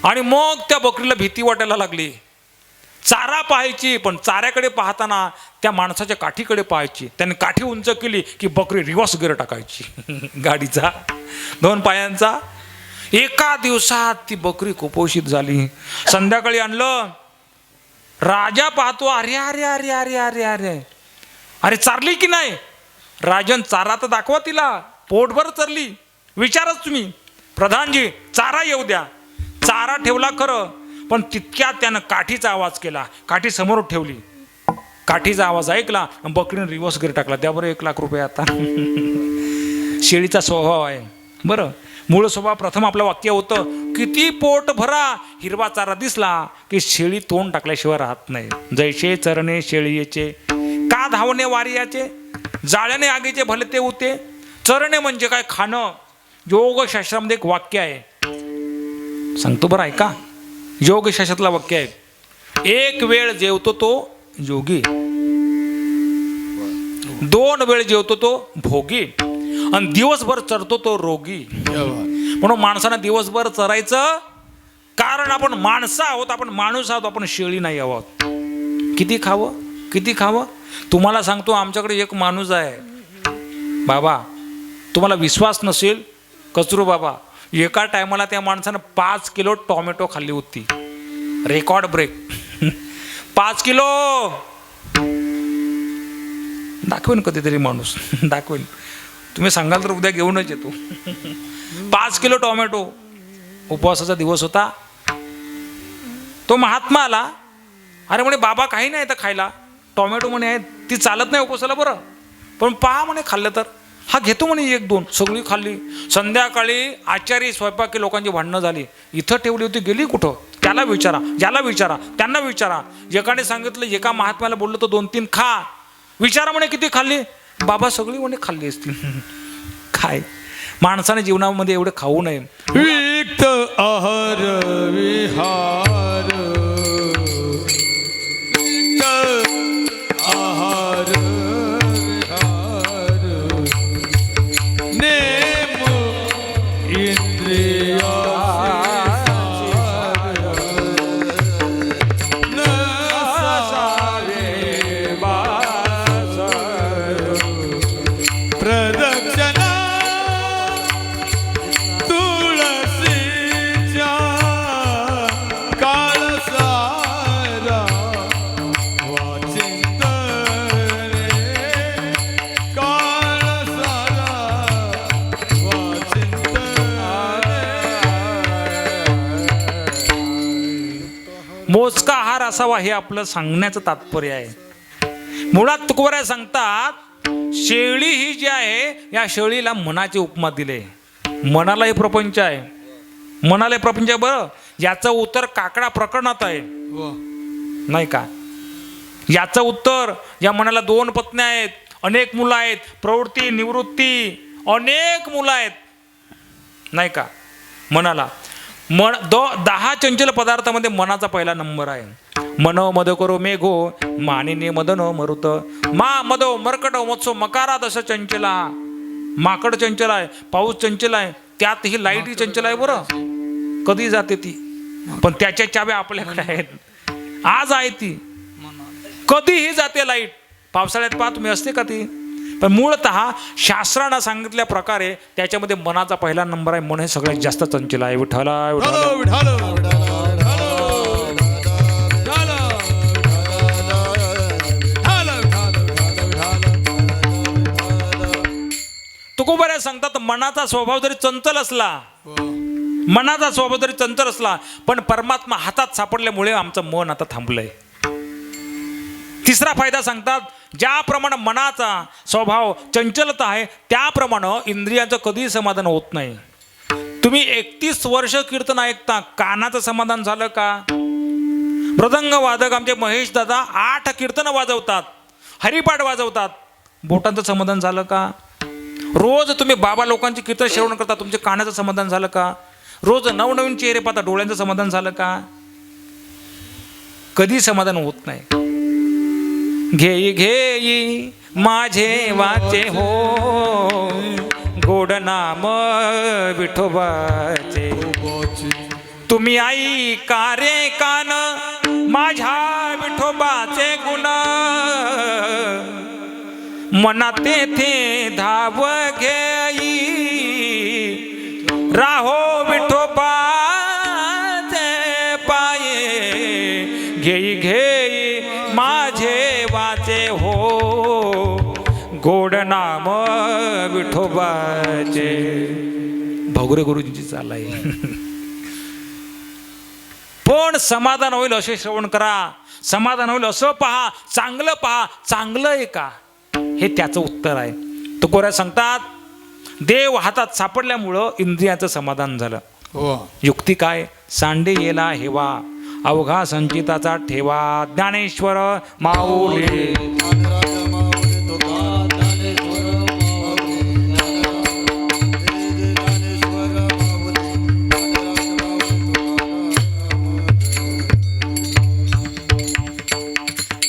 आणि मग त्या बकरीला भीती वाटायला लागली. चारा पाहायची, पण चाऱ्याकडे पाहताना त्या माणसाच्या काठीकडे पाहायची. त्याने काठी उंच केली की बकरी रिवर्स गिअर टाकायची गाडीचा 2 पायांचा. एका दिवसात ती बकरी कुपोषित झाली. संध्याकाळी आणलं, राजा पाहतो, अरे अरे अरे अरे अरे अरे अरे चारली की नाही. राजन, चारा तर दाखवा तिला, पोटभर चरली. विचारच तुम्ही, प्रधानजी चारा येऊ द्या. चारा ठेवला खरं, पण तितक्यात त्यानं काठीचा आवाज केला. काठी समोर ठेवली, काठीचा आवाज ऐकला, बकरीने रिवर्स गिअर टाकला. त्याबरोबर 1 लाख रुपये. आता शेळीचा स्वभाव आहे बरं. मूळ स्वभाव प्रथम आपलं वाक्य होतं, किती पोट भरा, हिरवा चारा दिसला की शेळी तोंड टाकल्याशिवाय राहत नाही. जैसे चरणे शेळीचे, का धावणे वारियाचे, जाळ्याने आगीचे भले ते होते. चरणे म्हणजे काय? खाणं. योगशास्त्रामध्ये एक वाक्य आहे, सांगतो बरं ऐका. योगशास्त्रातलं वाक्य आहे, 1 वेळ जेवतो तो योगी, 2 वेळ जेवतो तो भोगी, आणि दिवसभर चरतो तो रोगी. म्हणून माणसानं दिवसभर चरायचं, कारण आपण माणसं आहोत, आपण माणूस आहोत, आपण शेळी नाही आहोत. किती खावं, किती खावं. तुम्हाला सांगतो, आमच्याकडे एक माणूस आहे बाबा, तुम्हाला विश्वास नसेल, कचरू बाबा, एका टायमाला त्या माणसानं 5 किलो टोमॅटो खाल्ली होती. Record break. 5 किलो. दाखवेन कधीतरी माणूस, दाखवेन. तुम्ही सांगाल तर उद्या घेऊनच येतो. 5 किलो टोमॅटो. उपवासाचा दिवस होता. तो महात्मा आला. अरे म्हणे, बाबा काही नाही तर खायला. टोमॅटो म्हणे आहेत, ती चालत नाही उपवासाला बरं, पण पहा म्हणे खाल्लं तर. हा घेतो म्हणे 1-2. सगळी खाल्ली. संध्याकाळी आचारी स्वयंपाकी लोकांची भांडणं झाली. इथं ठेवली होती, गेली कुठं? त्याला विचारा, याला विचारा, त्यांना विचारा. एकाने सांगितलं, एका महात्म्याला बोललं तर 2-3 खा. विचारा म्हणे किती खाल्ली. बाबा सगळी म्हणे खाल्ली असतील. काय माणसाने जीवनामध्ये एवढं खाऊ नये. विक्त आहार विहार, विक्त आहार विहार, नेम इंद्रिया प्रदक्षिणा तुळशीच्या काळसारा वाचिंतने, काळसारा वाचिंतने. मोजका आहार असावा, हे आपलं सांगण्याचं तात्पर्य आहे. मुळात तुकोबाराय सांगतात, शेळी ही जी आहे, या शेळीला मनाची उपमा दिले. मनाला हे प्रपंच आहे, मनाला हे प्रपंच आहे बरं. याचं उत्तर काकडा प्रकरणात आहे, नाही का? याचं उत्तर, या मनाला 2 पत्न्या आहेत, अनेक मुलं आहेत, प्रवृत्ती निवृत्ती, अनेक मुलं आहेत, नाही का? मनाला 10 चंचल पदार्थामध्ये मनाचा पहिला नंबर आहे. मन मद करो मेघो मानिने मदन मरुत, मा मदो मर्कटो मत्सो मकारा दश चंचला. माकड चंचल आहे, पाऊस चंचल आहे, त्यात ही लाईट ही चंचल आहे बरं. कधी जाते ती, पण त्याच्या चाव्या आपल्याकडे आहेत. आज आहे ती, कधीही जाते लाईट. पावसाळ्यात पाहा तुम्ही, असते का ती? पण मूळतः शास्त्रानं सांगितल्या प्रकारे त्याच्यामध्ये मनाचा पहिला नंबर आहे. मन हे सगळ्यात जास्त चंचल आहे. विठ्ठला तुकोबाराय सांगतात, मनाचा स्वभाव जरी चंचल असला, मनाचा स्वभाव जरी चंचल असला, पण परमात्मा हातात सापडल्यामुळे आमचं मन आता थांबलंय. तिसरा फायदा सांगतात, ज्याप्रमाणे मनाचा स्वभाव चंचलता आहे, त्याप्रमाणे इंद्रियांचं कधीही समाधान होत नाही. तुम्ही 31 वर्ष कीर्तन ऐकता, कानाचं समाधान झालं का? मृदंग वादक आमचे महेश दादा 8 कीर्तन वाजवतात, हरिपाठ वाजवतात, बोटांचं समाधान झालं का? रोज तुम्ही बाबा लोकांची कीर्तन श्रवण करता, तुमच्या कानाचं समाधान झालं का? रोज नवनवीन चेहरे पाहता, डोळ्यांचं समाधान झालं का? कधी समाधान होत नाही. घेई घेई माझे वाचे हो, गोड नाम विठोबाचे. तुम्ही आई कारे कान माझ्या विठोबाचे गुण मनात तेथे धाव घेई राहो विठोबाचे पाये घेई घेई माझे वाचे हो गोड नाम विठोबाचे. भगुरे गुरुजींची चाल आहे. पण समाधान होईल असे श्रवण करा, समाधान होईल असं पहा, चांगलं पहा, चांगलं आहे का हे त्याचं उत्तर आहे. तुकोऱ्या सांगतात देव हातात सापडल्यामुळं इंद्रियाचं समाधान झालं. हो युक्ती काय? सांडे येला हेवा अवघा संचिताचा ठेवा. ज्ञानेश्वर माऊली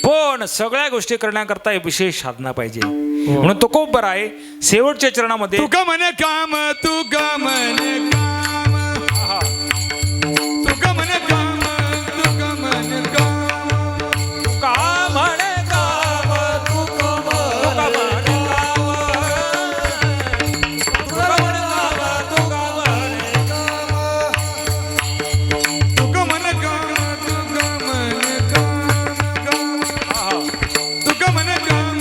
पण सगळ्या गोष्टी करण्याकरता विशेष साधना पाहिजे. म्हणून तो खूप बरा आहे. शेवटच्या चरणामध्ये तुका म्हणे काम तुका म्हणे काम तुका म्हणे काम तुका म्हणे काम का म्हणे काम, तुका म्हणे काम, तुका म्हणे काम, तुका म्हणे तुका म्हणे काम तुका म्हणे काम तुका म्हणे काम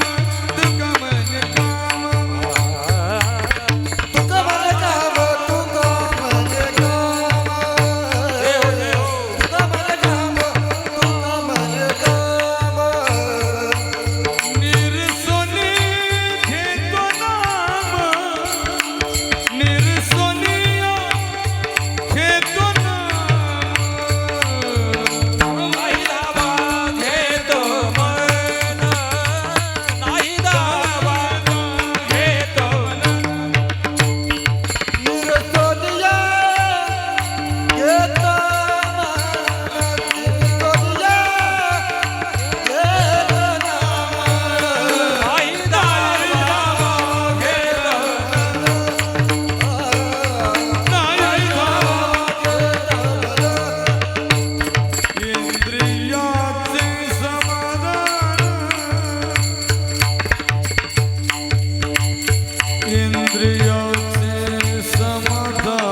तुका म्हणे काम तुका म्हणे काम तुका म्हणे काम देव देव तुका म्हणे काम तुका म्हणे काम निरसोनी घेतो नाम निरसोनिया घेतो नाम नाही धावा घेतो मन, नाही धावा घेतो निरसोनिया घेता निरसोनिया घेता नाही धावा घेतो नाही इंद्रियाचे समाधान इंद्रियाचे समाधान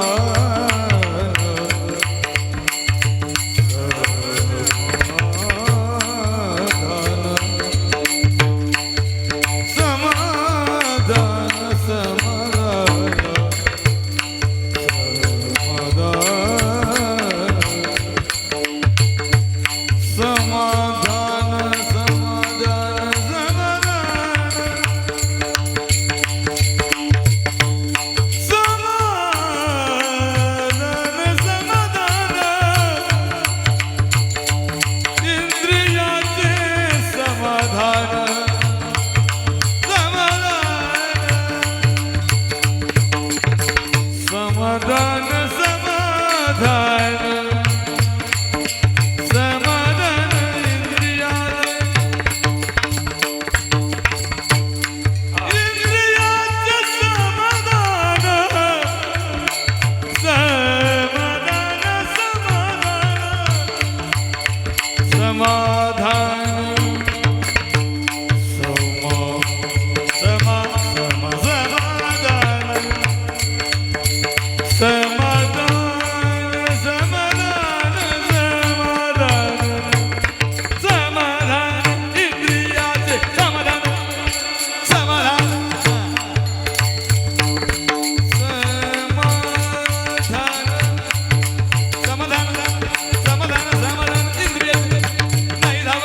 समाधान समाधान इंद्रियाचे समाधान समाधान समाधान समाधान इंद्रियाचे इंद्रियाचे समाधान समाधान समाधान समाधान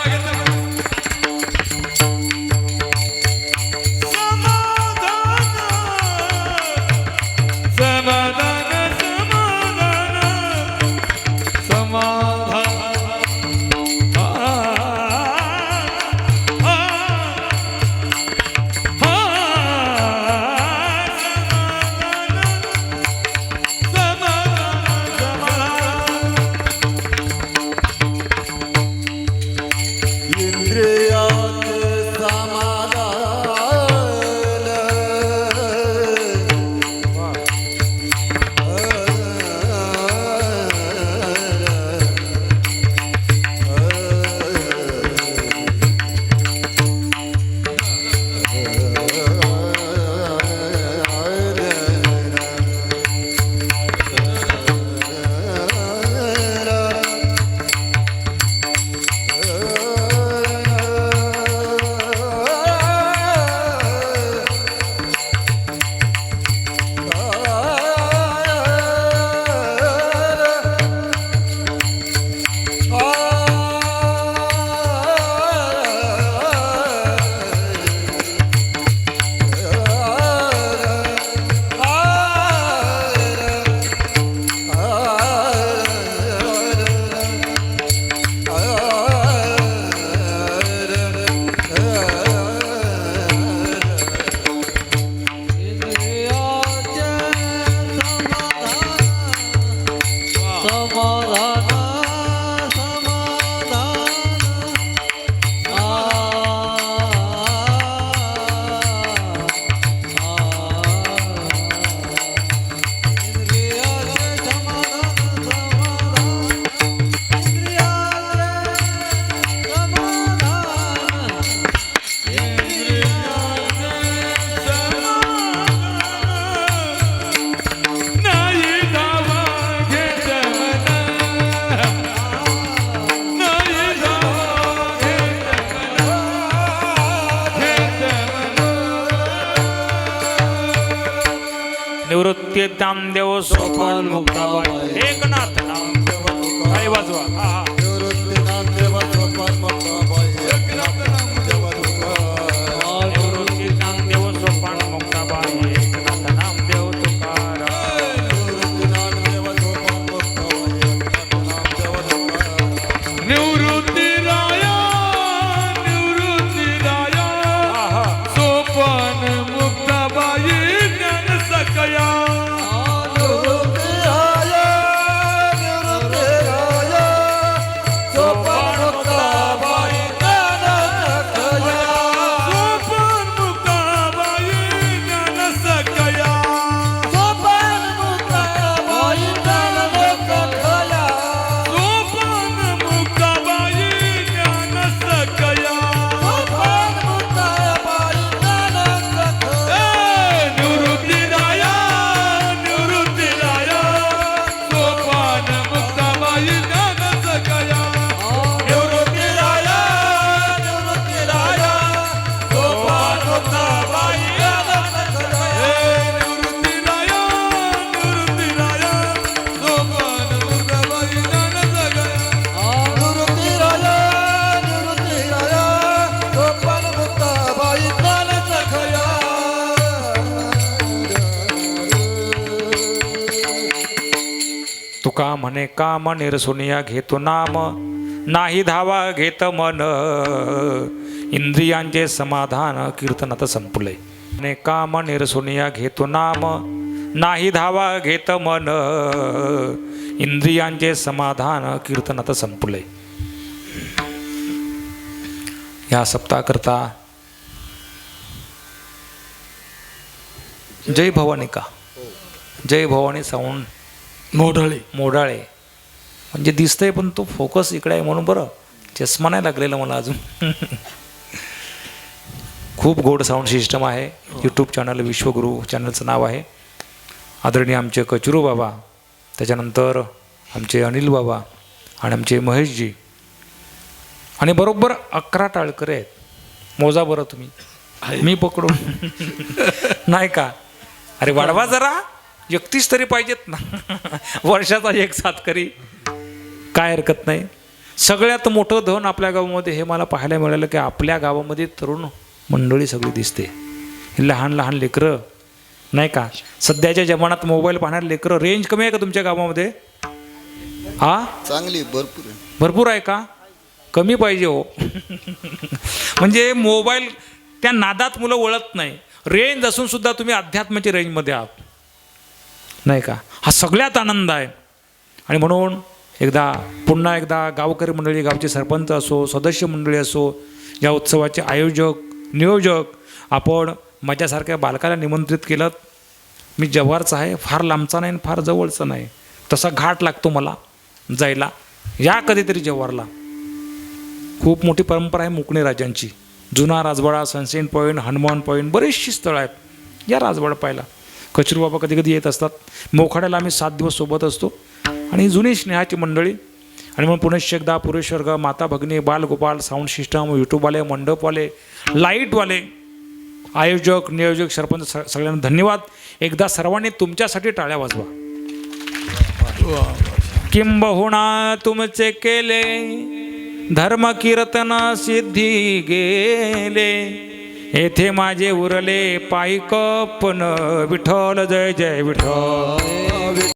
निवृत्ती नामदेव सोपान मुक्ताबाई एकनाथ नामदेव काय वाजवा हा हा निवृत्ती नामदेव सोपान मुक्ताबाई एकनाथ नामदेव तुकाराम निवृत्ती नामदेव सोपान मुक्ताबाई एकनाथ नामदेव तुकाराम निवृत्ती नामदेव सोपान मुक्ताबाई एकनाथ नामदेव तुकाराम निवृत्ती राया हा हा सोपान मुक्ताबाई ज्ञान सकया निवृत्ती राया सोपान मुक्ताबाई ज्ञान सकया सोपान मुक्ताबाई ज्ञान सकया सोपान मुक्ताबाई ज्ञान सकया सोपान मुक्ताबाई ज्ञान सकया सोपान मुक्ताबाई ज्ञान सकया निवृत्ती राया सोपान मुक्ताबाई ज्ञान सकया निवृत्ती राया सोपान मुक्ताबाई ज्ञान सकया निवृत्ती राया सोपान मुक्ताबाई ज्ञान सकया निवृत्ती राया सोपान मुक्ताबाई ज्ञान सकया तुका म्हणे काम निरसुनिया घेतो नाम नाही धावा घेत मन इंद्रियांचे समाधान कीर्तनात संपले म्हणे काम निरसुनिया घेतो नाम नाही धावा घेत मन इंद्रियांचे समाधान कीर्तनात संपले या सप्ताहाकरता जय भवानी का जय भवानी साऊंड मोडाळे म्हणजे दिसतंय पण तो फोकस इकडे आहे म्हणून बरं चष्मा नाही लागलेला मला अजून खूप गोड साऊंड सिस्टम आहे यूट्यूब चॅनल विश्वगुरू चॅनलचं नाव आहे आदरणीय आमचे कचरू बाबा त्याच्यानंतर आमचे अनिल बाबा आणि आमचे महेशजी आणि बरोबर 11 टाळकरे आहेत मोजा बरं तुम्ही मी पकडून नाही का अरे वाढवा जरा 31 तरी पाहिजेत ना वर्षाचा एक सातकरी काय हरकत नाही सगळ्यात मोठं धन आपल्या गावामध्ये हे मला पाहायला मिळालं की आपल्या गावामध्ये तरुण मंडळी सगळी दिसते लहान लहान लेकरं नाही का सध्याच्या जमान्यात मोबाईल पाहणारे लेकरं रेंज कमी आहे का तुमच्या गावामध्ये हा चांगली भरपूर आहे. भरपूर आहे का कमी पाहिजे हो म्हणजे मोबाईल त्या नादात मुलं वळत नाही रेंज असून सुद्धा तुम्ही अध्यात्माच्या रेंजमध्ये आहात नाही का हा सगळ्यात आनंद आहे आणि म्हणून पुन्हा एकदा गावकरी मंडळी गावचे सरपंच असो सदस्य मंडळी असो या उत्सवाचे आयोजक नियोजक आपण माझ्यासारख्या बालकाला निमंत्रित केलं मी जव्हारचा आहे फार लांबचा नाही फार जवळचा नाही तसा घाट लागतो मला जायला या कधीतरी जव्हारला खूप मोठी परंपरा आहे मुकणे राजांची जुना राजवाडा सनसेन पॉईंट हनुमान पॉईंट बरीचशी स्थळं आहेत या राजवाडा पाहायला कचरू बाबा कधी कधी येत असतात मोखाड्याला आम्ही 7 दिवस सोबत असतो आणि जुनी स्नेहाची मंडळी आणि मग पुणेश एकदा पुरेश्वर्ग माता भगिनी बालगोपाल साऊंड सिस्टम यूट्यूबवाले मंडपवाले लाईटवाले आयोजक नियोजक सरपंच सगळ्यांना धन्यवाद एकदा सर्वांनी तुमच्यासाठी टाळ्या वाजवा किंबहुना तुमचे केले धर्म कीर्तन सिद्धी गेले येथे माझे उरले पायी कपन विठ्ठल जय जय विठ्ठल